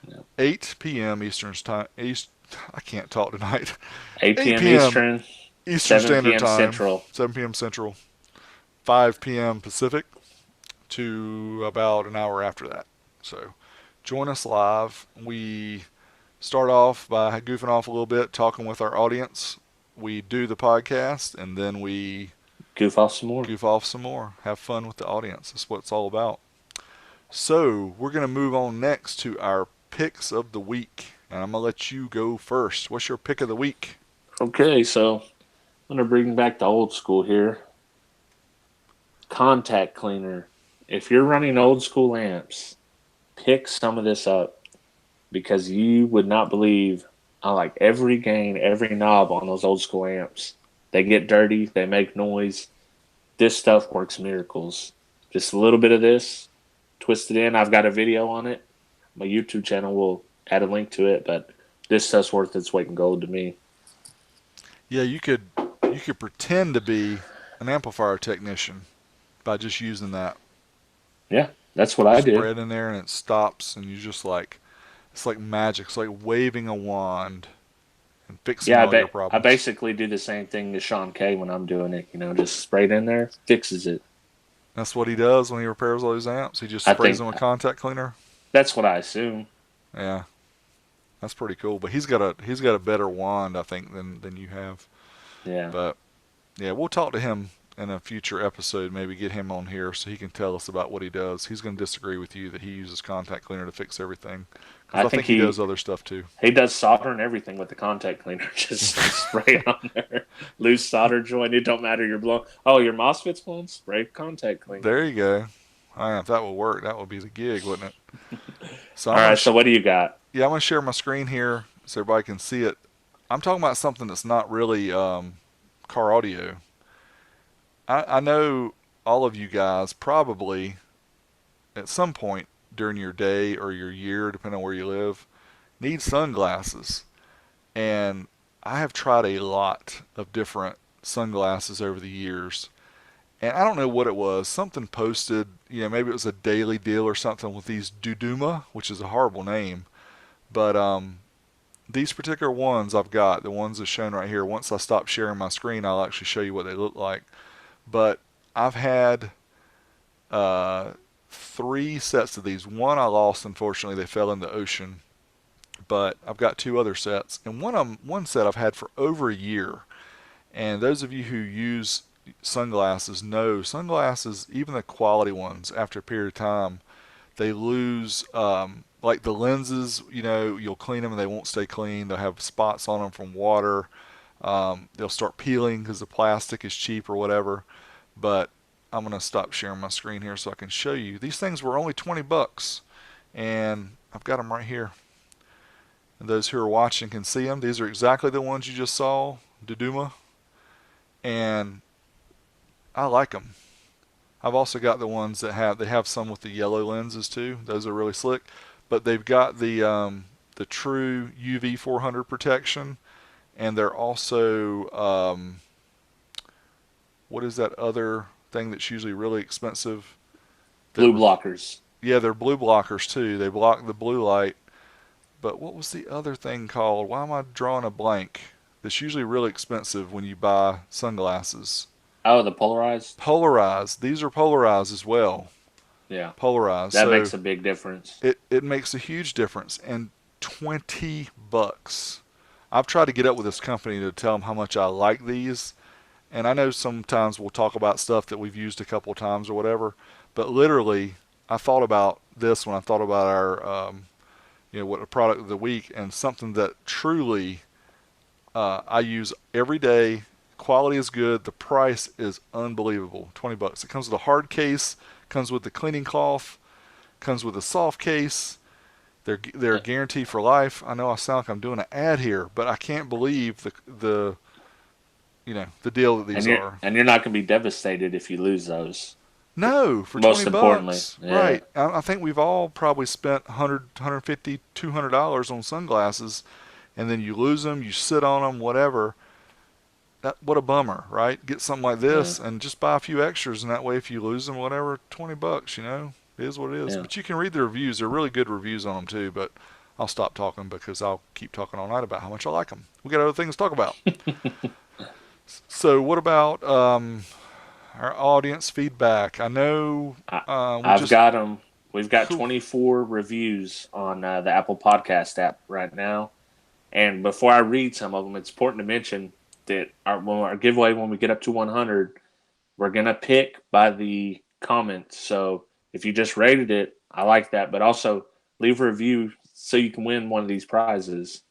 Yeah. 8 p.m. Eastern time. I can't talk tonight. 8 8 p.m. p.m. Eastern, Eastern 7 Standard p.m. Time. Central. 7 p.m. Central. 5 p.m. Pacific to about an hour after that. So join us live. We start off by goofing off a little bit, talking with our audience. We do the podcast, and then we Goof off some more. goof off some more. Have fun with the audience. That's what it's all about. So we're going to move on next to our picks of the week. And I'm going to let you go first. What's your pick of the week? Okay, so I'm gonna bring back the old school here. Contact cleaner. If you're running old school amps, pick some of this up because you would not believe I like every gain, every knob on those old school amps. They get dirty, they make noise. This stuff works miracles. Just a little bit of this, twist it in. I've got a video on it. My YouTube channel will add a link to it, but this stuff's worth its weight in gold to me. Yeah, you could pretend to be an amplifier technician by just using that. Yeah, that's what You I spray did. it in there and it stops, and you just like it's like magic. It's like waving a wand and fixing Yeah, all your I problems. basically do the same thing to Sean K when I'm doing it. Just spray it in there, fixes it. That's what he does when he repairs all these amps. He just I sprays think them with contact cleaner. that's what I assume. Yeah, that's pretty cool. But he's got a better wand, I think, than you have. Yeah. But yeah, we'll talk to him in a future episode. Maybe get him on here so he can tell us about what he does. He's going to disagree with you that he uses contact cleaner to fix everything because I I think think he does other stuff too. he does solder and everything with the contact cleaner. Just spray it on there. Loose solder joint. It don't matter. You're blown. Oh, your MOSFET's blown. Spray contact cleaner. There you go. If that would work, that would be the gig, wouldn't it? So All right. So what do you got? I'm gonna share my screen here so everybody can see it. I'm talking about something that's not really car audio. I know all of you guys probably at some point during your day or your year, depending on where you live, need sunglasses. And I have tried a lot of different sunglasses over the years. And I don't know what it was. Something posted, maybe it was a daily deal or something with these Duduma, which is a horrible name. But these particular ones I've got, the ones that's shown right here, once I stop sharing my screen, I'll actually show you what they look like. But I've had uh, 3 sets of these. One I lost, unfortunately, they fell in the ocean. But I've got 2 other sets, and one set I've had for over a year. And those of you who use sunglasses know sunglasses, even the quality ones, after a period of time, they lose, like the lenses, you'll clean them and they won't stay clean. They'll have spots on them from water. They'll start peeling because the plastic is cheap or whatever. But I'm going to stop sharing my screen here so I can show you. These things were only 20 bucks, and I've got them right here. And those who are watching can see them. These are exactly the ones you just saw, Duduma, and I like them. I've also got the ones that have some with the yellow lenses too. Those are really slick, but they've got the true UV 400 protection, and they're also what is that other thing that's usually really expensive? That Blue blockers. Yeah, they're blue blockers too. They block the blue light. But what was the other thing called? Why am I drawing a blank? That's usually really expensive when you buy sunglasses. Oh, the polarized. Polarized. These are polarized as well. Yeah, Polarized. that So makes a big difference. it makes a huge difference. And 20 bucks. I've tried to get up with this company to tell them how much I like these. And I know sometimes we'll talk about stuff that we've used a couple of times or whatever. But literally, I thought about this when I thought about our, what a product of the week, and something that truly I use every day. Quality is good. The price is unbelievable. 20 bucks. It comes with a hard case, comes with the cleaning cloth, comes with a soft case. They're guaranteed for life. I know I sound like I'm doing an ad here, but I can't believe the deal that these are. And you're not going to be devastated if you lose those. No, for 20 Most importantly, bucks. yeah, Right. I think we've all probably spent 100, 150, $200 on sunglasses, and then you lose them, you sit on them, whatever. What a bummer, right? Get something like yeah, this and just buy a few extras, and that way if you lose them, whatever, 20 bucks, it is what it is. yeah. But you can read the reviews. They're really good reviews on them too, but I'll stop talking because I'll keep talking all night about how much I like them. We got other things to talk about. So what about our audience feedback? I know I, we I've just got them. We've got cool. 24 reviews on the Apple Podcast app right now. And before I read some of them, it's important to mention that our giveaway, when we get up to 100, we're going to pick by the comments. So if you just rated it, I like that. But also leave a review so you can win one of these prizes.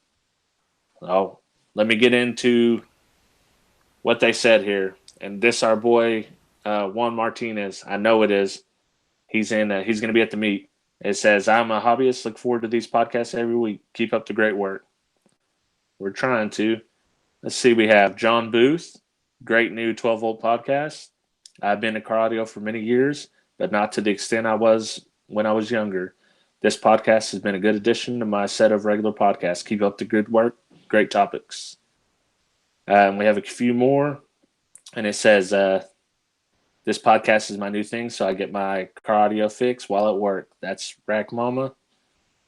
So let me get into what they said here. And this, our boy, Juan Martinez, I know it is. He's in. He's going to be at the meet. It says, "I'm a hobbyist. Look forward to these podcasts every week. Keep up the great work." We're trying to. Let's see. We have John Booth. Great new 12-volt podcast. I've been in car audio for many years, but not to the extent I was when I was younger. This podcast has been a good addition to my set of regular podcasts. Keep up the good work. Great topics. We have a few more, and it says, "This podcast is my new thing, so I get my car audio fix while at work." That's Rack Mama.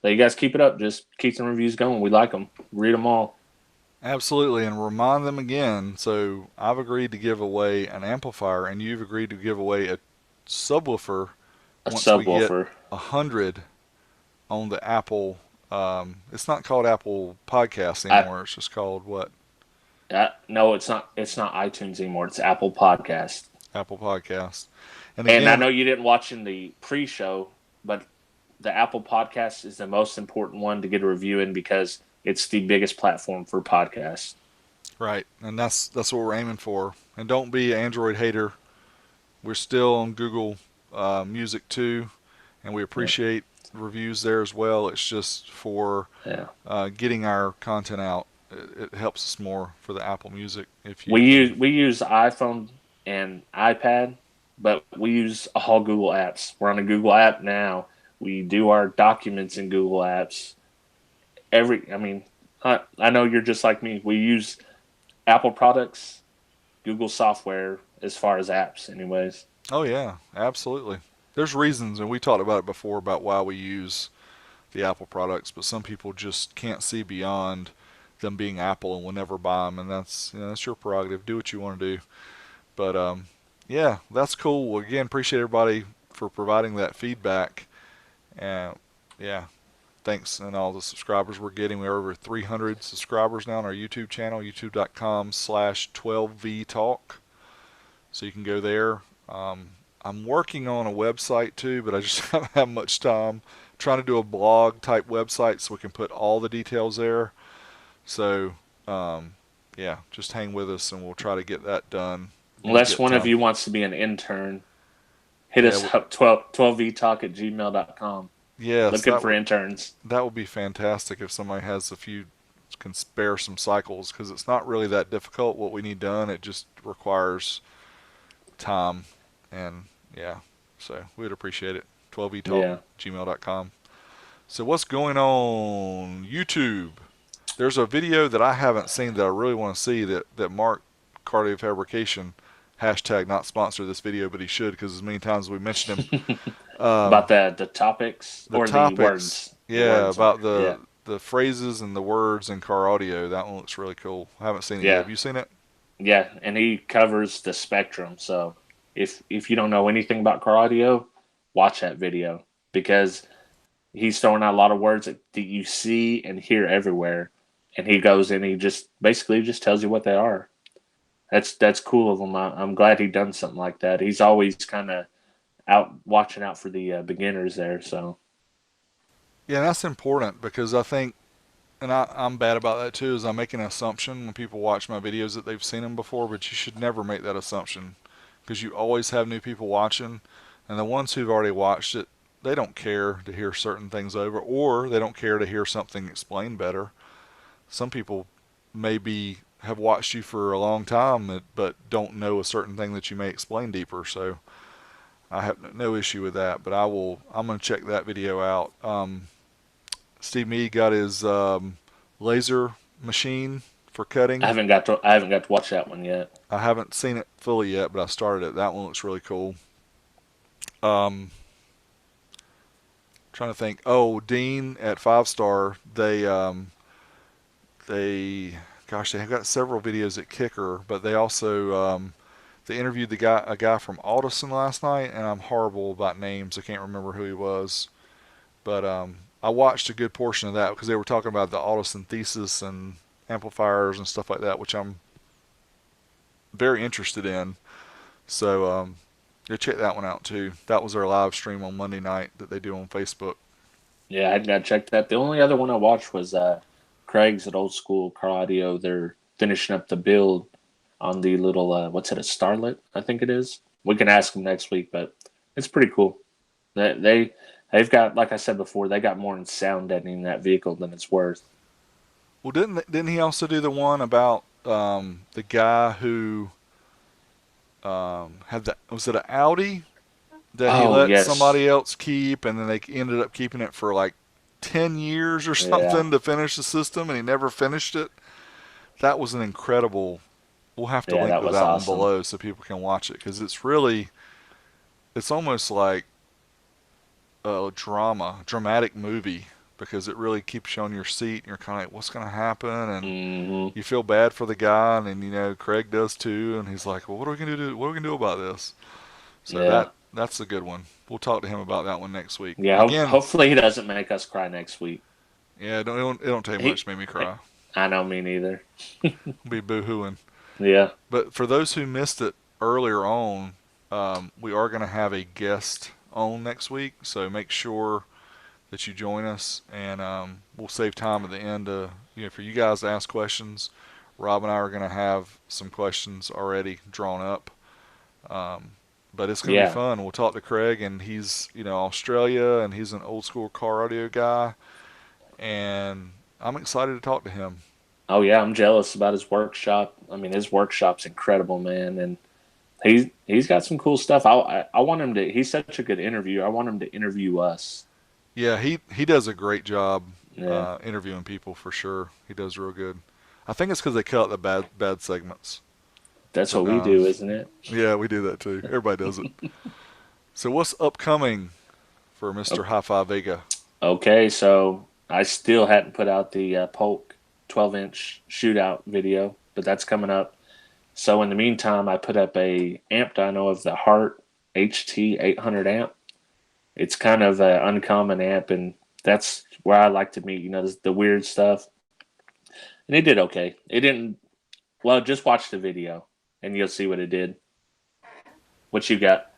So you guys keep it up. Just keep the reviews going. We like them. Read them all. Absolutely, and remind them again. So I've agreed to give away an amplifier, and you've agreed to give away a subwoofer A once we get subwoofer. 100 on the Apple. It's not called Apple Podcast I, anymore. It's just called what? no, it's not. It's not iTunes anymore. It's Apple Podcast. Apple Podcast. And And I again, know you didn't watch in the pre-show, but the Apple Podcast is the most important one to get a review in because it's the biggest platform for podcasts. right, and that's what we're aiming for. And don't be an Android hater. We're still on Google Music too, and we Yeah. appreciate reviews there as well. It's just for Yeah. getting our content out. It helps us more for the Apple Music if you We can. use iPhone and iPad, but we use all Google apps. We're on a Google app now. We do our documents in Google apps. I know you're just like me. We use Apple products, Google software as far as apps, anyways. Oh yeah, absolutely. There's reasons, and we talked about it before about why we use the Apple products, but some people just can't see beyond them being Apple and will never buy them, and that's your prerogative. Do what you want to do. But Yeah, that's cool. Well, again, appreciate everybody for providing that feedback. And yeah, thanks and all the subscribers we're getting. We're over 300 subscribers now on our YouTube channel, youtube.com/12vtalk. So you can go there. I'm working on a website too, but I just haven't had much time. Trying to do a blog type website so we can put all the details there. So, um, yeah, just hang with us and we'll try to get that done when we Unless get one of time. you wants to be an intern, hit Yeah, us up 12vtalk at gmail.com. yes, Looking for interns. that would be fantastic if somebody has a few can spare some cycles because it's not really that difficult what we need done. It just requires time and yeah, so we'd appreciate it. 12etalk Yeah. gmail.com. So what's going on YouTube? There's a video that I haven't seen that I really want to see that Mark Cardio Fabrication hashtag not sponsor this video, but he should because as many times as we mentioned him. About the topics The or the topics, words. The yeah, words are. about Yeah. the phrases and the words in car audio. That one looks really cool. I haven't seen it yet. Yeah. Have you seen it? Yeah. And he covers the spectrum. So if you don't know anything about car audio, watch that video because he's throwing out a lot of words that you see and hear everywhere. And he goes and he just basically just tells you what they are. That's cool of him. I'm glad he done something like that. He's always kind of out watching out for the beginners there. So Yeah, that's important because I think, and I'm bad about that too, is I make an assumption when people watch my videos that they've seen them before, but you should never make that assumption because you always have new people watching, and the ones who've already watched it, they don't care to hear certain things over, or they don't care to hear something explained better. Some people maybe have watched you for a long time but don't know a certain thing that you may explain deeper. So I have no issue with that, but I'm going to check that video out. Steve Meade got his laser machine for cutting. I haven't got to watch that one yet. I haven't seen it fully yet, but I started it. That one looks really cool. Um, Trying to think. Oh, Dean at Five Star. They gosh, they have got several videos at Kicker, but they also they interviewed a guy from Alderson last night, and I'm horrible about names. I can't remember who he was, but I watched a good portion of that because they were talking about the Alderson thesis and amplifiers and stuff like that, which I'm very interested in. So go check that one out too. That was their live stream on Monday night that they do on Facebook. Yeah, I got to check that. The only other one I watched was Craig's at Old School Car Audio. They're finishing up the build on the little what's it, a Starlet? I think it is. We can ask them next week, but it's pretty cool. They've got, like I said before, they got more in sound deadening in that vehicle than it's worth. Well, didn't he also do the one about the guy who had the was it an Audi that he Oh let yes, somebody else keep, and then they ended up keeping it for like 10 years or yeah, something to finish the system, and he never finished it. That was an incredible. We'll have to yeah, link that to was that one awesome. below so people can watch it because it's almost like a dramatic movie because it really keeps you on your seat and you're kind of like, what's going to happen? And Hmm. you feel bad for the guy, and you know Craig does too, and he's like, well, what are we going to do? What are we going to do about this? So Yeah, that's a good one. We'll talk to him about that one next week. yeah. Again, Hopefully he doesn't make us cry next week. yeah, it don't take much He, to make me cry. I know me neither. I'll be boo-hooing. Yeah. But for those who missed it earlier on, we are going to have a guest on next week, so make sure that you join us, and we'll save time at the end for you guys to ask questions. Rob and I are going to have some questions already drawn up, um, but it's going to be Yeah. fun. We'll talk to Craig, and he's Australia, and he's an old school car audio guy, and I'm excited to talk to him. Oh yeah, I'm jealous about his workshop. I mean, his workshop's incredible, man, and he's got some cool stuff. I want him to. He's such a good interviewer. I want him to interview us. Yeah, he does a great job Yeah, interviewing people for sure. He does real good. I think it's because they cut out the bad segments. that's But what we do, isn't it? yeah, we do that too. Everybody does it. So what's upcoming for Mr. O- Hi-Fi Vega? Okay, so I still hadn't put out the Polk 12-inch shootout video, but that's coming up. So in the meantime, I put up a amp dyno of the Hart HT 800 amp. It's kind of an uncommon amp, and that's where I like to meet, the weird stuff. And it did okay. It didn't, well, just watch the video and you'll see what it did. What you got?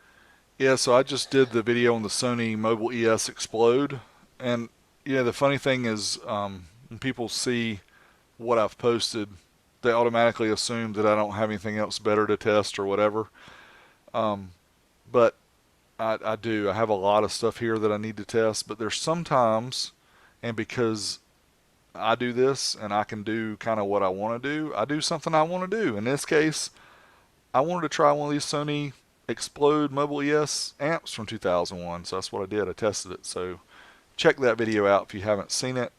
Yeah, so I just did the video on the Sony Mobile ES Explode, and the funny thing is, when people see what I've posted, they automatically assume that I don't have anything else better to test or whatever. Um, but I do. I have a lot of stuff here that I need to test, but there's sometimes, and because I do this and I can do kind of what I want to do, I do something I want to do. In this case, I wanted to try one of these Sony Explode Mobile ES amps from 2001, so that's what I did. I tested it. So check that video out if you haven't seen it.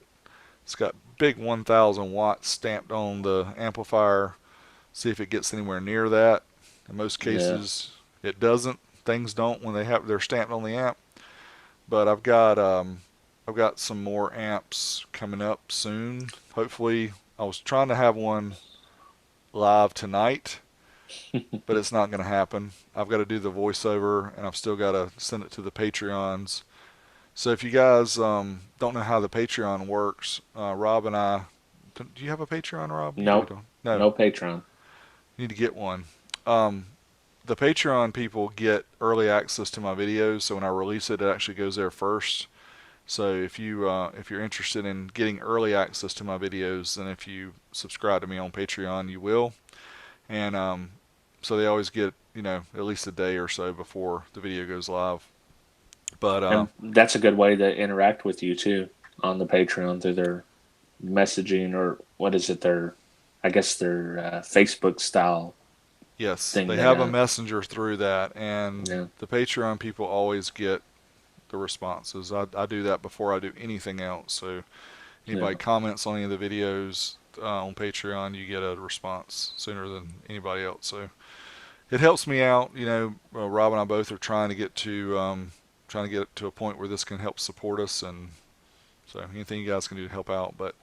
It's got big 1000 watts stamped on the amplifier. See if it gets anywhere near that. In most Yeah. cases, it doesn't. Things don't when they're stamped on the amp. But I've got some more amps coming up soon. Hopefully, I was trying to have one live tonight, but it's not going to happen. I've got to do the voiceover, and I've still got to send it to the Patreons. So if you guys don't know how the Patreon works, Rob and I, do you have a Patreon, Rob? You do, Nope. don't? No, No Patreon. you need to get one. Um, the Patreon people get early access to my videos, so when I release it, it actually goes there first. So if you're interested in getting early access to my videos, then if you subscribe to me on Patreon, you will. And so they always get at least a day or so before the video goes live. But And that's a good way to interact with you too on the Patreon through their messaging, or what is it? I guess their Facebook style yes, thing they they have a got. messenger through that, and Yeah. the Patreon people always get the responses. I do that before I do anything else. So anybody Yeah. comments on any of the videos on Patreon, you get a response sooner than anybody else. So it helps me out. Rob and I both are trying to get to a point where this can help support us, and so anything you guys can do to help out. But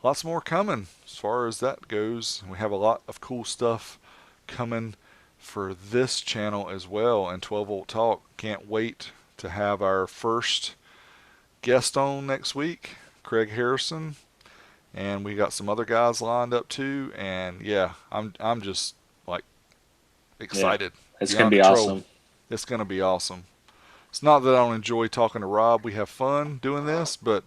lots more coming as far as that goes. We have a lot of cool stuff coming for this channel as well, and 12 Volt Talk. Can't wait to have our first guest on next week, Craig Harrison, and we got some other guys lined up too. And yeah, I'm just like Yeah. excited It's gonna beyond be control. awesome. It's gonna be awesome. It's not that I don't enjoy talking to Rob. We have fun doing this, but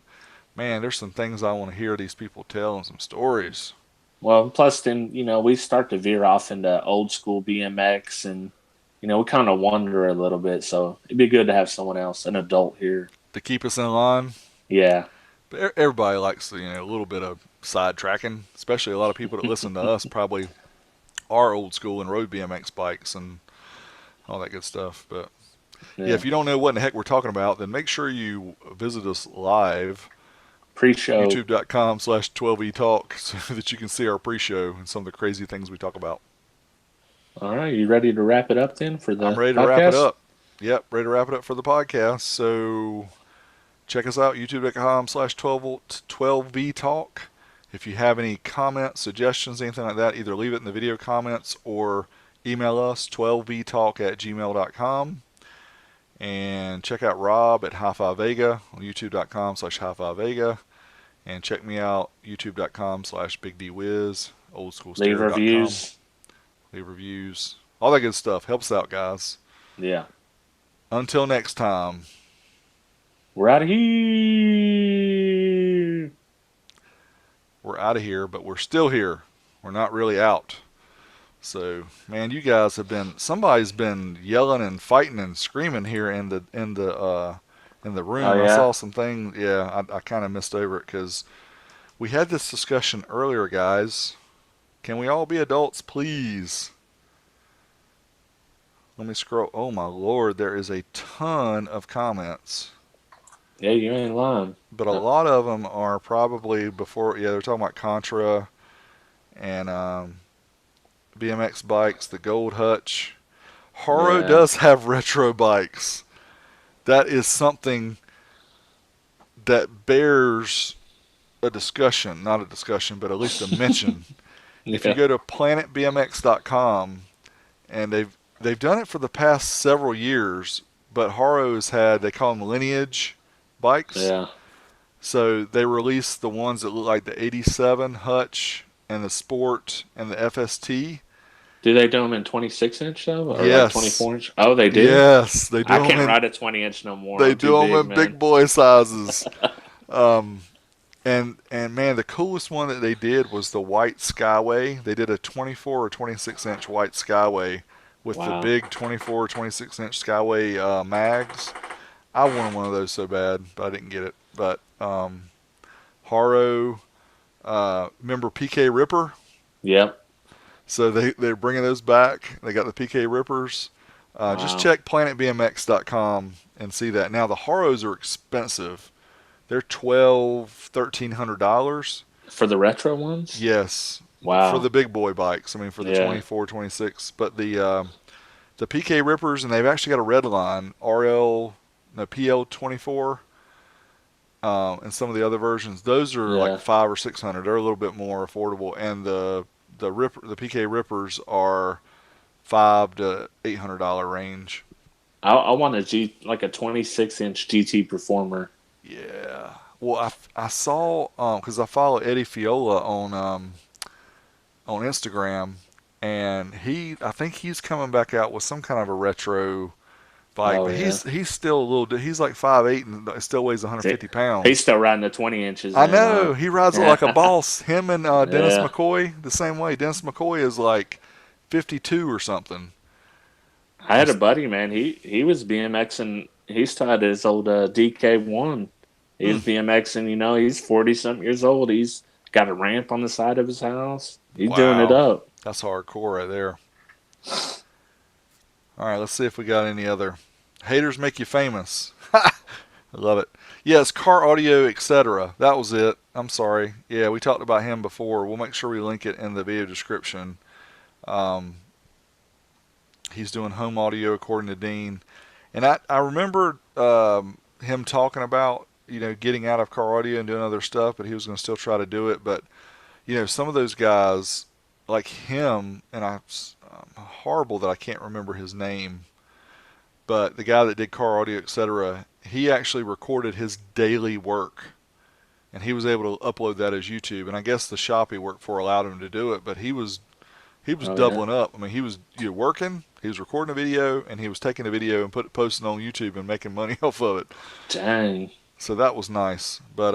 man, there's some things I want to hear these people tell and some stories. Well, plus then, we start to veer off into old school BMX, and we kind of wander a little bit, so it'd be good to have someone else, an adult here. To keep us in line. Yeah. But everybody likes a little bit of sidetracking, especially a lot of people that listen to us probably are old school and rode BMX bikes and all that good stuff. But yeah, Yeah. if you don't know what in the heck we're talking about, then make sure you visit us live, Pre-show. youtube.com/12etalk, so that you can see our pre-show and some of the crazy things we talk about. All right, you ready to wrap it up then for I'm the ready to wrap it podcast? up. Yep, ready to wrap it up for the podcast. So check us out, youtube.com/12V Talk. If you have any comments, suggestions, anything like that, either leave it in the video comments or email us, 12vtalk@gmail.com. And check out Rob at Hi-Fi Vega on youtube.com/Hi-Fi Vega. And check me out, youtube.com/BigDWiz, Leave oldschoolstereo.com. reviews. Leave reviews. All that good stuff. Helps out, guys. Yeah. Until next time, We're out of here. we're out of here, but we're still here. We're not really out. So, man, you guys have been. Somebody's been yelling and fighting and screaming here in the Oh room. I yeah. saw some things. Yeah, I kind of missed over it because we had this discussion earlier, guys. Can we all be adults, please? Let me scroll. Oh my lord, there is a ton of comments, Yeah, you ain't lying. but a lot of them are probably before. Yeah, they're talking about Contra and BMX bikes, the Gold Hutch. Haro Yeah. does have retro bikes. That is something that bears a discussion, not a discussion, but at least a mention. If you Yeah. go to planetbmx.com, and they've done it for the past several years, but Haro's had, they call them lineage bikes. Yeah. So they released the ones that look like the 87 Hutch and the Sport and the FST. Do they do them in 26-inch though, or like Yes, 24-inch? Oh, they do. yes, they I do them can't in ride a 20-inch no more. they I'm too do them big, in man. big boy sizes. Um, and man, the coolest one that they did was the white Skyway. They did a 24 or 26-inch white Skyway with the Wow. big 24 or 26-inch Skyway mags. I wanted one of those so bad, but I didn't get it. But Haro, remember PK Ripper? Yep. So they're bringing those back. They got the PK Rippers. Just Wow. check planetbmx.com and see that. Now the Haros are expensive. They're $1,200, $1,300. For the retro ones? Yes, for Wow. the big boy bikes. I mean, for the Yeah. 24, 26. But the PK Rippers, and they've actually got a red line, RL, no PL 24, and some of the other versions. Those are like Yeah. 500 or 600. They're a little bit more affordable, and the PK Rippers are $500 to $800 range. I want like a 26-inch GT Performer. Yeah. Well, I saw because I follow Eddie Fiola on Instagram, and I think he's coming back out with some kind of a retro bike, Oh but yeah. he's still a little. He's like 5'8" and still weighs 150 See, he's pounds. still riding the 20 inches I then, huh? know he rides it like a boss. Him and Dennis Yeah. McCoy the same way. Dennis McCoy is like 52 or something. I had a He's buddy, man. He was BMXing. He started his old DK1. He mm, was BMXing. He's 40 something years old. He's got a ramp on the side of his house. He's doing it wow, up. that's hardcore right there. All right, let's see if we got any other haters make you famous. I love it. Yes, car audio, etc. That was it. I'm sorry. Yeah, we talked about him before. We'll make sure we link it in the video description. Um, he's doing home audio according to Dean, and I remember him talking about getting out of car audio and doing other stuff, but he was going to still try to do it. But some of those guys like him, and I'm horrible that I can't remember his name, but the guy that did car audio, etc. He actually recorded his daily work, and he was able to upload that as YouTube. And I guess the shop he worked for allowed him to do it, but he was Oh yeah. doubling up. I mean, he was working, he was recording a video, and he was taking a video and posting on YouTube and making money off of it. Dang. So that was nice. But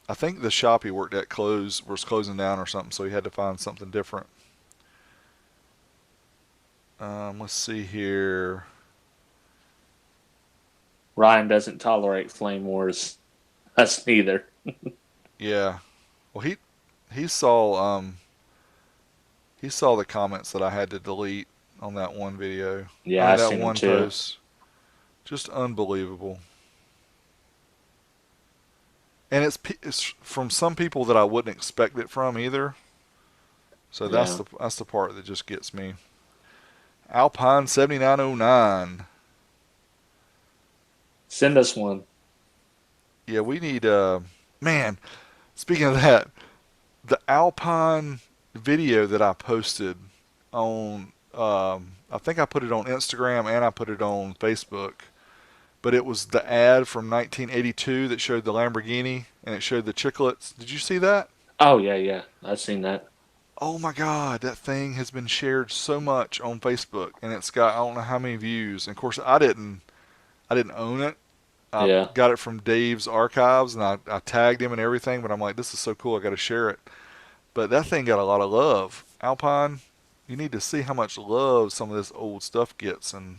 I think the shop he worked at was closing down or something, so he had to find something different. Let's see here. Ryan doesn't tolerate flame wars. Us neither. Yeah. Well, he saw he saw the comments that I had to delete on that one video. I Yeah, mean I that seen them one too. post. Just unbelievable. And it's from some people that I wouldn't expect it from either. So Yeah. that's the part that just gets me. Alpine 7909. Send us one. Yeah, we need man, speaking of that, the Alpine video that I posted on I think I put it on Instagram and I put it on Facebook, but it was the ad from 1982 that showed the Lamborghini and it showed the chiclets. Did you see that? Oh yeah, yeah. I've seen that. Oh my God, that thing has been shared so much on Facebook, and it's got I don't know how many views. And of course, I didn't own it. I Yeah. got it from Dave's archives, and I tagged him and everything. But I'm like, this is so cool, I got to share it. But that thing got a lot of love. Alpine, you need to see how much love some of this old stuff gets, and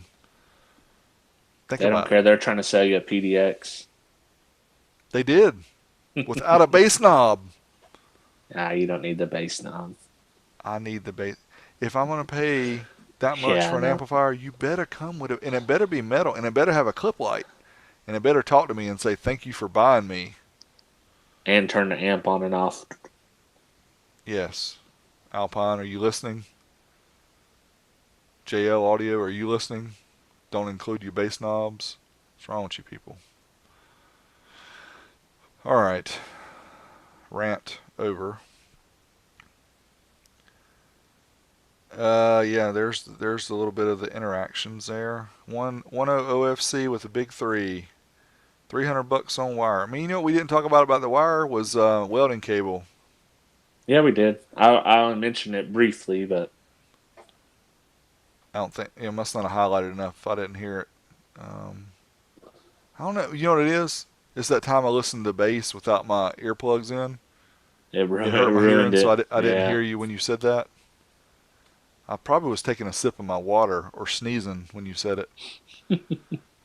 think They don't about it. care. They're trying to sell you a PDX. They did without a bass knob. You don't need the bass knob. I need the bass. If I'm gonna pay that much Yeah, for I an know. amplifier, you better come with it, and it better be metal, and it better have a clip light, and it better talk to me and say thank you for buying me. And turn the amp on and off. Yes, Alpine, are you listening? JL Audio, are you listening? Don't include your bass knobs. What's wrong with you people? All right, rant over. Yeah, there's a little bit of the interactions there. 110 OFC with a big three. $300 on wire. I mean, you know what we didn't talk about the wire was welding cable. Yeah, we did. I mentioned it briefly, but I don't think it must not have highlighted enough if I didn't hear it. Um, I don't know. You know what it is? It's that time I listened to bass without my earplugs in. It it hurt my ruined hearing, so it. I didn't Yeah. hear you when you said that. I probably was taking a sip of my water or sneezing when you said it.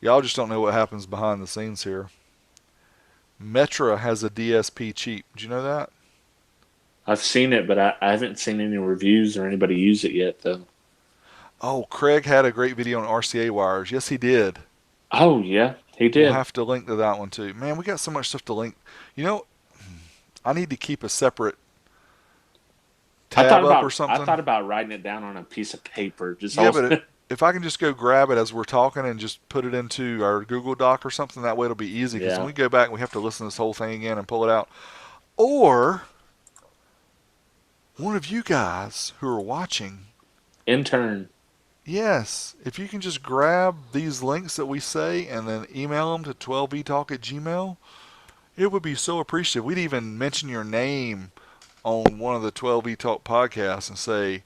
Y'all just don't know what happens behind the scenes here. Metra has a DSP cheap. Did you know that? I've seen it, but I haven't seen any reviews or anybody use it yet, though. Oh, Craig had a great video on RCA wires. Yes, he did. Oh, yeah, he We'll did. have to link to that one too. Man, we got so much stuff to link. You know, I need to keep a separate tab up or I something. thought about writing it down on a piece of paper. Just Yeah, all. but if I can just go grab it as we're talking and just put it into our Google Doc or something, that way it'll be easy. Because when Yeah. we go back, and we have to listen to this whole thing again and pull it out. Or one of you guys who are watching, Intern. yes, if you can just grab these links that we say and then email them to 12vtalk at gmail, it would be so appreciative. We'd even mention your name on one of the 12E Talk podcasts and say,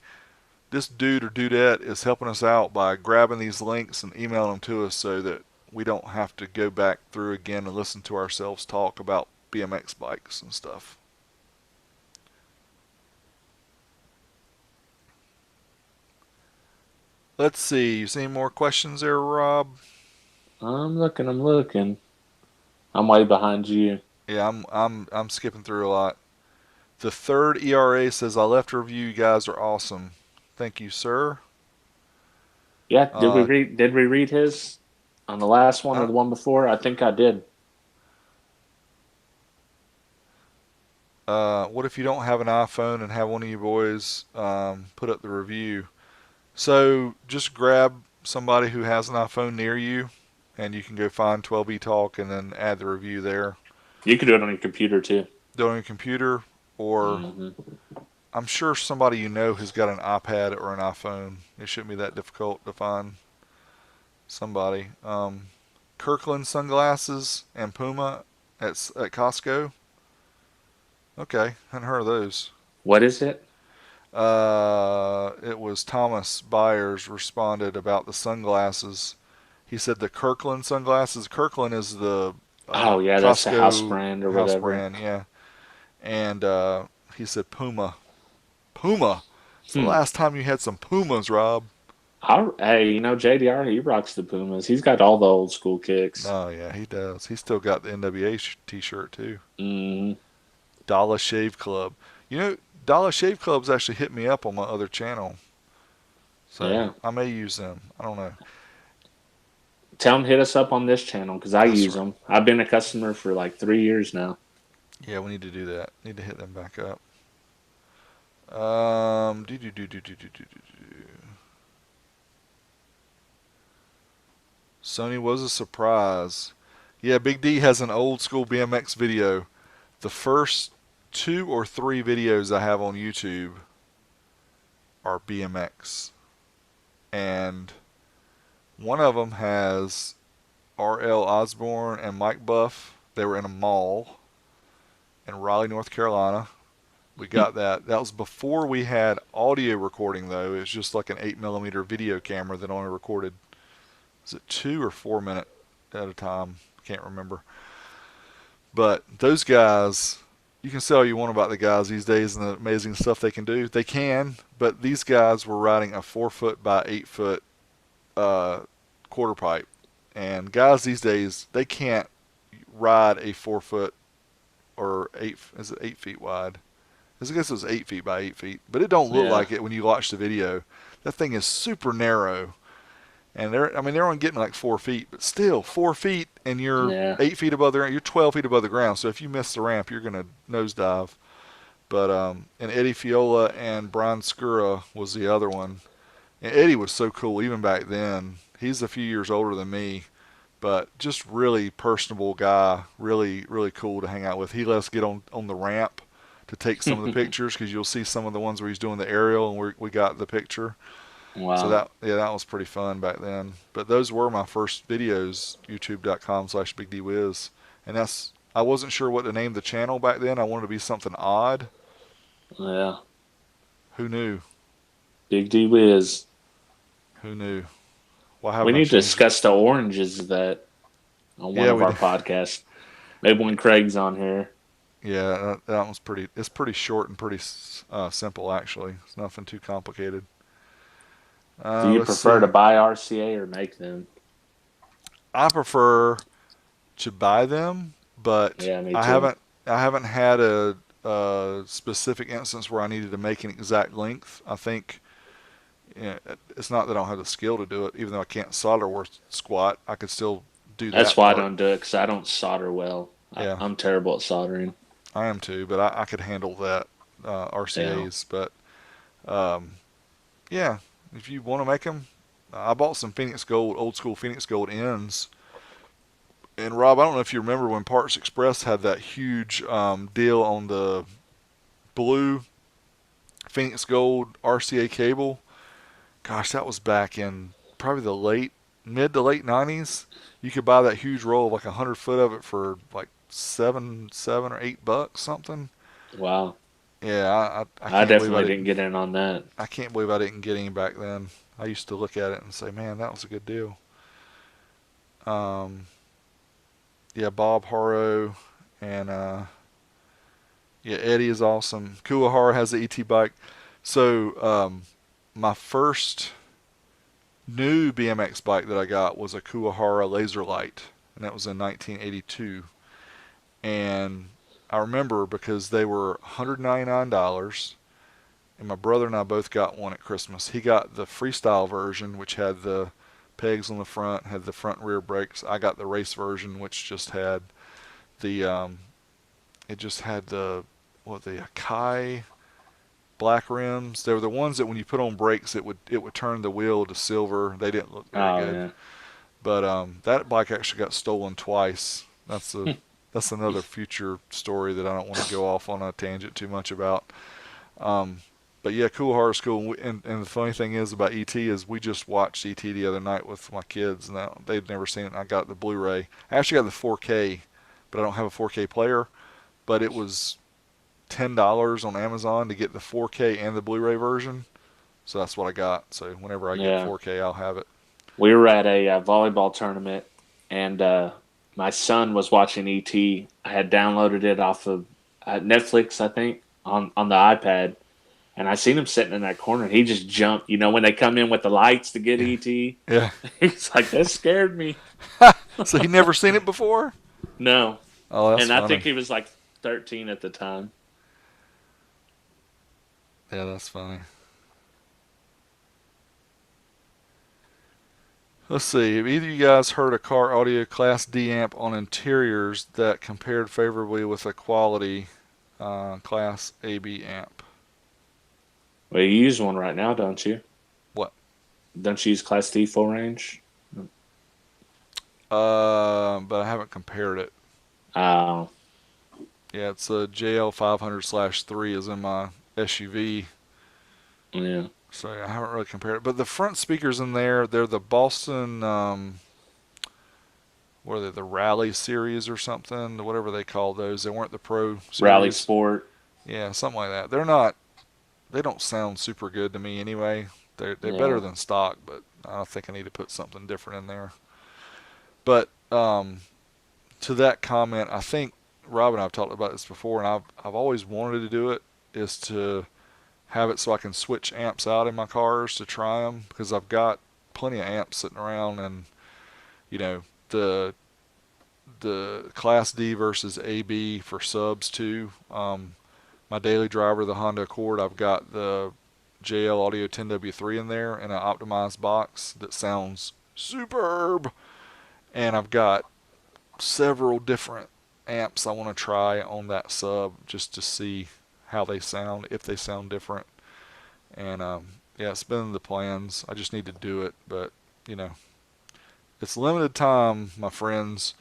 this dude or dudette is helping us out by grabbing these links and emailing them to us so that we don't have to go back through again and listen to ourselves talk about BMX bikes and stuff. Let's see. You see any more questions there, Rob? I'm looking. I'm looking. I'm way behind you. Yeah, I'm skipping through a lot. The third ERA says I left a review. You guys are awesome. Thank you, sir. Yeah. Did we Uh, read? Did we read his on the last one or I, the one before? I think I did. what if you don't have an iPhone and have one of you boys put up the review? So just grab somebody who has an iPhone near you, and you can go find 12E Talk and then add the review there. You could do it on your computer too. Do it on your computer, or Hmm. I'm sure somebody you know has got an iPad or an iPhone. It shouldn't be that difficult to find somebody. Kirkland sunglasses and Puma at Costco. Okay, hadn't heard of those. What is it? It was Thomas Byers responded about the sunglasses. He said the Kirkland sunglasses. Kirkland is the Oh yeah, that's the house Costco brand or house whatever. brand, yeah. And he said Puma. Puma. It's the Hmm. last time you had some Pumas, Rob. Hey, JDR, he rocks the Pumas. He's got all the old school kicks. Oh yeah, he does. He's still got the NWA T-shirt too. Hmm. Dollar Shave Club. You know, Dollar Shave Club's actually hit me up on my other channel, so Yeah. I may use them. I don't know. Tell him hit us up on this channel because I That's use right. them. I've been a customer for like 3 years now. Yeah, we need to do that. Need to hit them back up. Do do do do do do do do. Sony was a surprise. Yeah, Big D has an old school BMX video. The first two or three videos I have on YouTube are BMX, and one of them has R.L. Osborne and Mike Buff. They were in a mall in Raleigh, North Carolina. We got that. That was before we had audio recording, though. It was just like an 8mm video camera that only recorded, is it 2 or 4 minute at a time? Can't remember. But those guys, you can say all you want about the guys these days and the amazing stuff they can do. They can, but these guys were riding a 4 foot by 8 foot uh, quarter pipe. And guys these days, they can't ride a 4 foot or eight. Is it 8 feet wide? I guess it was 8 feet by 8 feet, but it don't look Yeah. like it when you watch the video. That thing is super narrow, and they're only getting like 4 feet, but still 4 feet, and you're Yeah. 8 feet above the ground. You're 12 feet above the ground. So if you miss the ramp, you're gonna nosedive. But and Eddie Fiola and Brian Skura was the other one. And Eddie was so cool even back then. He's a few years older than me, but just really personable guy. Really cool to hang out with. He let us get on the ramp to take some of the pictures, because you'll see some of the ones where he's doing the aerial and we got the picture. So Wow. that was pretty fun back then. But those were my first videos, youtube.com/BigDWiz. And I wasn't sure what to name the channel back then. I wanted to be something odd. Yeah. Who knew? Big D Wiz. Who knew? Why We haven't I need to changed it? discuss the oranges that on one Yeah, of we our did. podcasts. Maybe when Craig's on here. Yeah, that one's pretty. It's pretty short and pretty simple actually. It's nothing too complicated. Do you Let's prefer to see. buy RCA or make them? I prefer to buy them, but Yeah, me I too. haven't I haven't had a specific instance where I needed to make an exact length. I think, it's not that I don't have the skill to do it. Even though I can't solder worth squat, I could still do That's that why I part. don't do it because I don't solder well. Yeah, I'm terrible at soldering. I am too, but I could handle that Yeah. RCA's. But um, yeah, if you want to make them, I bought some Phoenix Gold, old school Phoenix Gold ends. And Rob, I don't know if you remember when Parts Express had that huge deal on the blue Phoenix Gold RCA cable. Gosh, that was back in probably the mid to late '90s. You could buy that huge roll of like 100 foot of it for like seven or $8 something. Wow. Yeah, I I can't believe I definitely didn't didn't. get in on that. I can't believe I didn't get any back then. I used to look at it and say, man, that was a good deal. Um, yeah, Bob Harrow and yeah, Eddie is awesome. Kuwahara has the ET bike. So my first new BMX bike that I got was a Kuwahara Laser Light, and that was in 1982. And I remember because they were $199, and my brother and I both got one at Christmas. He got the freestyle version, which had the pegs on the front, had the front and rear brakes. I got the race version, which just had the it just had the Akai black rims. They were the ones that when you put on brakes, it would turn the wheel to silver. They didn't look very Oh good. yeah. But that bike actually got stolen twice. That's another future story that I don't want to go off on a tangent too much about. Um, but yeah, Cool Horror School. And the funny thing is about ET is we just watched ET the other night with my kids, and they'd never seen it. And I got the Blu-ray. I actually got the 4K, but I don't have a 4K player. But it was $10 on Amazon to get the 4K and the Blu-ray version. So that's what I got. So whenever I get Yeah. 4K, I'll have it. We were at a volleyball tournament, and my son was watching ET. I had downloaded it off of Netflix, I think, on the iPad, and I seen him sitting in that corner. And he just jumped. You know, when they come in with the lights to get Yeah. ET, Yeah. he's like, "That scared me." So he never seen it before? No, Oh, that's and I funny. think he was like 13 at the time. Yeah, that's funny. Let's see. Have either of you guys heard a car audio Class D amp on interiors that compared favorably with a quality Class AB amp? Well, you use one right now, don't you? What? Don't you use Class D full range? But I haven't compared it. Uh, Yeah, it's a JL500/3 is in my SUV, yeah. so I haven't really compared it. But the front speakers in there, they're the Boston, what are they, the Rally series or something, whatever they call those. They weren't the Pro Rally series. Sport. Yeah, something like that. They're not. They don't sound super good to me anyway. They're better Yeah. than stock, but I think I need to put something different in there. But to that comment, I think Rob and I have talked about this before, and I've always wanted to do it. Is to have it so I can switch amps out in my cars to try them, because I've got plenty of amps sitting around, and you know the Class D versus AB for subs too. My daily driver, the Honda Accord, I've got the JL Audio 10W3 in there in an optimized box that sounds superb, and I've got several different amps I want to try on that sub just to see how they sound, if they sound different. And yeah, it's been in the plans. I just need to do it, but you know, it's limited time, my friends.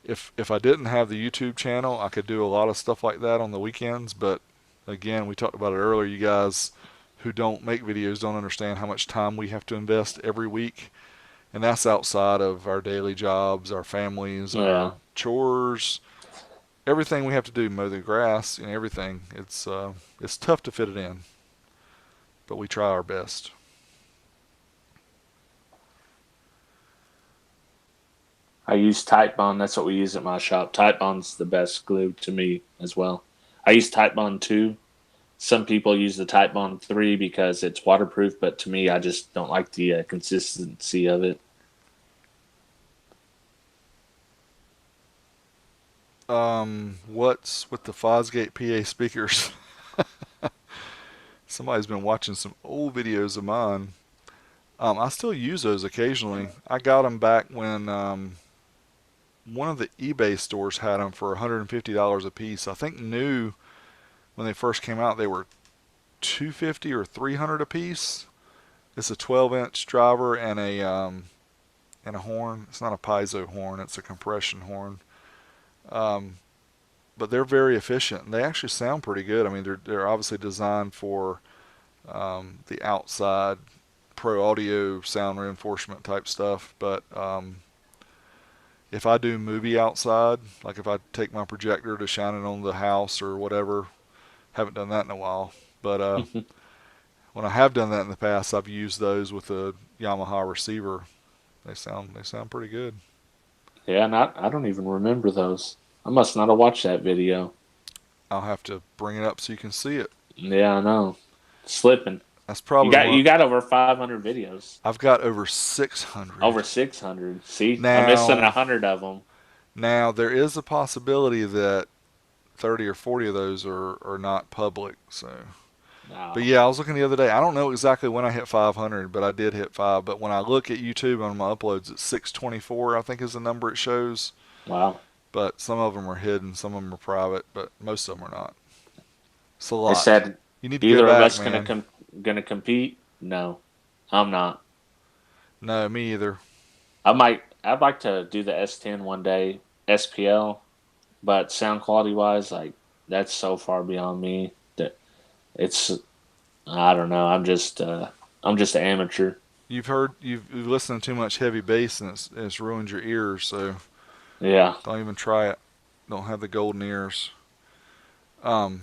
If I didn't have the YouTube channel, I could do a lot of stuff like that on the weekends, but again, we talked about it earlier. You guys who don't make videos don't understand how much time we have to invest every week, and that's outside of our daily jobs, our families, Yeah. our chores, everything we have to do, mow the grass, and everything. It's tough to fit it in, but we try our best. I use Type Bond. That's what we use at my shop. Type Bond's the best glue to me as well. I use Type Bond 2. Some people use the Type Bond 3 because it's waterproof, but to me, I just don't like the consistency of it. What's with the Fosgate PA speakers? Somebody's been watching some old videos of mine. I still use those occasionally. I got them back when one of the eBay stores had them for $150 a piece. I think new when they first came out they were 250 or 300 a piece. It's a 12-inch driver and a horn. It's not a piezo horn. It's a compression horn. Um, but they're very efficient. And they actually sound pretty good. I mean, they're obviously designed for the outside pro audio sound reinforcement type stuff. But if I do movie outside, like if I take my projector to shine it on the house or whatever, haven't done that in a while. But when I have done that in the past, I've used those with a Yamaha receiver. They sound pretty good. Yeah, and I don't even remember those. I must not have watched that video. I'll have to bring it up so you can see it. Yeah, I know. Slipping. That's You probably got one. you got over 500 videos. I've got over 600 Over 600. See, I'm missing now. 100 of them. Now there is a possibility that 30 or 40 of those are not public. So, but No. yeah, I was looking the other day. I don't know exactly when I hit 500, but I did hit five. But when I look at YouTube on my uploads, it's 624. I think is the number it shows. Wow. But some of them are hidden, some of them are private, but most of them are not. It's a They lot. said You need to go either of back, us man. gonna compete. No, I'm not. No, me either. I'd like to do the S10 one day, SPL, but sound quality wise, like that's so far beyond me that it's I don't know. I'm just an amateur. You've listened to too much heavy bass and it's ruined your ears. So Yeah. don't even try it. Don't have the golden ears. Um,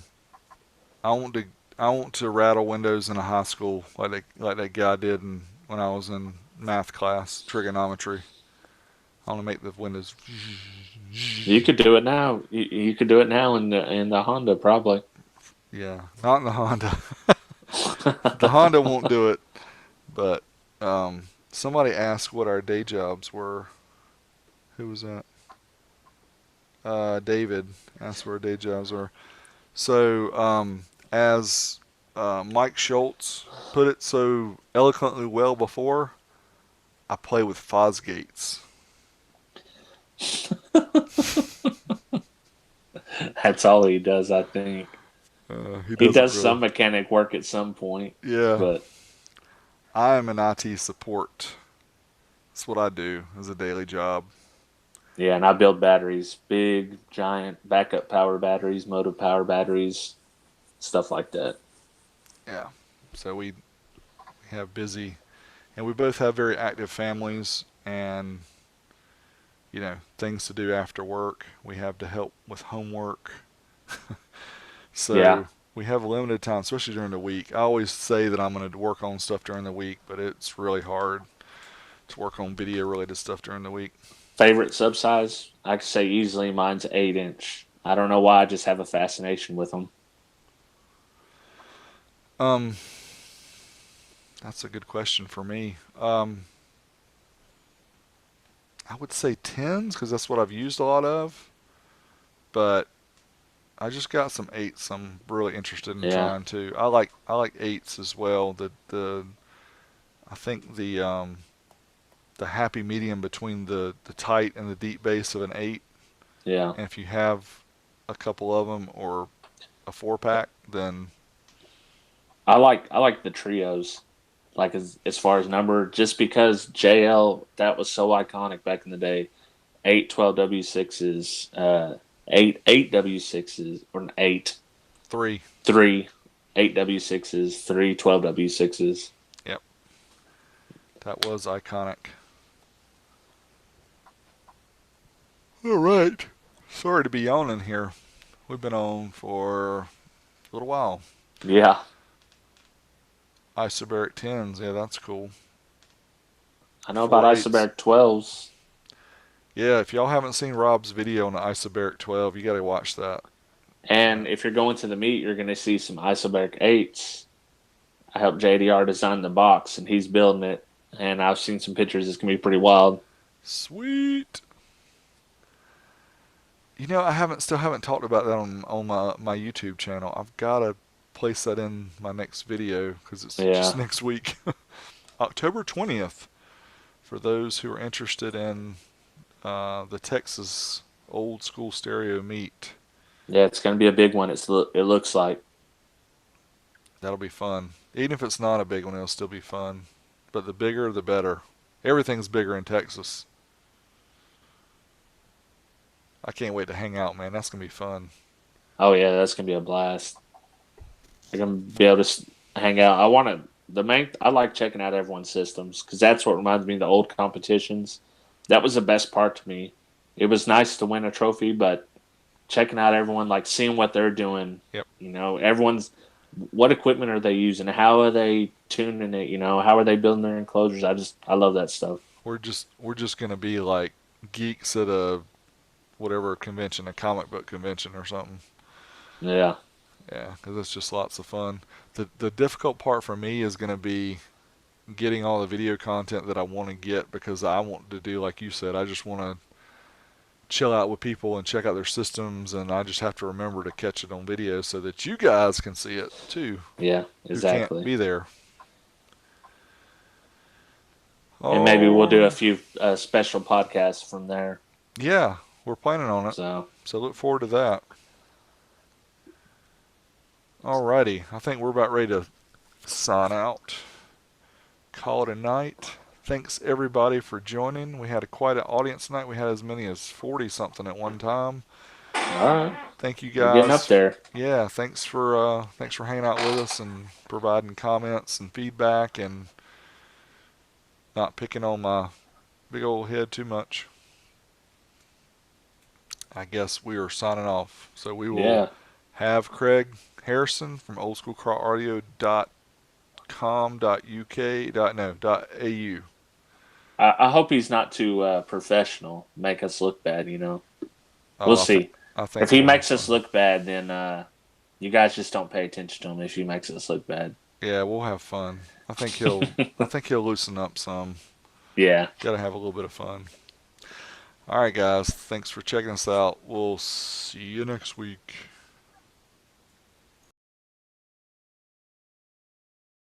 I want to I want to rattle windows in a high school like that guy did when I was in math class, trigonometry. I want to make the windows. You could do it now. You could do it now in the Honda probably. Yeah, not in the Honda. The Honda won't do it. But somebody asked what our day jobs were. Who was that? David asked what our day jobs were. So, as Mike Schultz put it so eloquently well before, I play with Fosgates. That's all he does, I think. He He doesn't does really. some mechanic work at some point, Yeah, but I am an IT support. That's what I do as a daily job. yeah, and I build batteries, big, giant backup power batteries, motive power batteries, stuff like that. Yeah. So we have busy, and we both have very active families and things to do after work. We have to help with homework. Yeah, So we have limited time, especially during the week. I always say that I'm going to work on stuff during the week, but it's really hard to work on video related stuff during the week. favorite sub size, I could say easily mine's 8 inch. I don't know why, I just have a fascination with them. Um, that's a good question for me. I would say tens because that's what I've used a lot of, but I just got some eights. I'm really interested in Yeah, trying to. I like eights as well. The I think the happy medium between the tight and the deep bass of an eight. yeah. And if you have a couple of them or a four pack, then I like the trios, like as far as number, just because JL that was so iconic back in the day. 8 12 W6s, 8 W6s, or an 8. 3. Three 8W6s, three 12W6s. Yep. That was iconic. All right. Sorry to be yawning here. We've been on for a little while. Yeah. Isobaric 10s. Yeah, that's cool. I know about 4.8s. isobaric 12s. Yeah, if y'all haven't seen Rob's video on the Isobaric 12, you got to watch that. And if you're going to the meet, you're going to see some isobaric 8s. I helped JDR design the box, and he's building it. And I've seen some pictures. It's going to be pretty wild. Sweet. You know, still haven't talked about that on my YouTube channel. I've got to place that in my next video because it's just Yeah. next week. October 20th, for those who are interested in the Texas old school stereo meet. Yeah, it's going to be a big one. It looks like. That'll be fun. Even if it's not a big one, it'll still be fun. But the bigger, the better. Everything's bigger in Texas. I can't wait to hang out, man. That's going to be fun. Oh, yeah, that's going to be a blast. You're going to be able to hang out. I like checking out everyone's systems because that's what reminds me of the old competitions. That was the best part to me. It was nice to win a trophy, but checking out everyone, like seeing what they're doing. Yep. What equipment are they using? How are they tuning it? How are they building their enclosures? I love that stuff. We're just going to be like geeks at a whatever convention, a comic book convention or something. Yeah. Yeah, because it's just lots of fun. The difficult part for me is going to be getting all the video content that I want to get because I want to do, like you said, I just want to chill out with people and check out their systems, and I just have to remember to catch it on video so that you guys can see it too, Yeah, who can't exactly. be there. And maybe we'll do a Oh, few special podcasts from there. yeah, we're planning on it. So, So look forward to that. Alrighty, I think we're about ready to sign out. Call it a night. Thanks everybody for joining. We had quite an audience tonight. We had as many as 40 something at one time. all right, Thank you we're getting up guys. there. Yeah, thanks for hanging out with us and providing comments and feedback and not picking on my big old head too much. I guess we are signing off. So we will Yeah, have Craig Harrison from oldschoolcaraudio.com.uk no .au. I hope he's not too professional. Make us look bad. We'll Oh, see. I If think he we'll have makes us fun. look bad, then you guys just don't pay attention to him. If he makes us look bad, Yeah, we'll have fun. I think he'll loosen up some. yeah. Got to have a little bit of fun. All right, guys. Thanks for checking us out. We'll see you next week.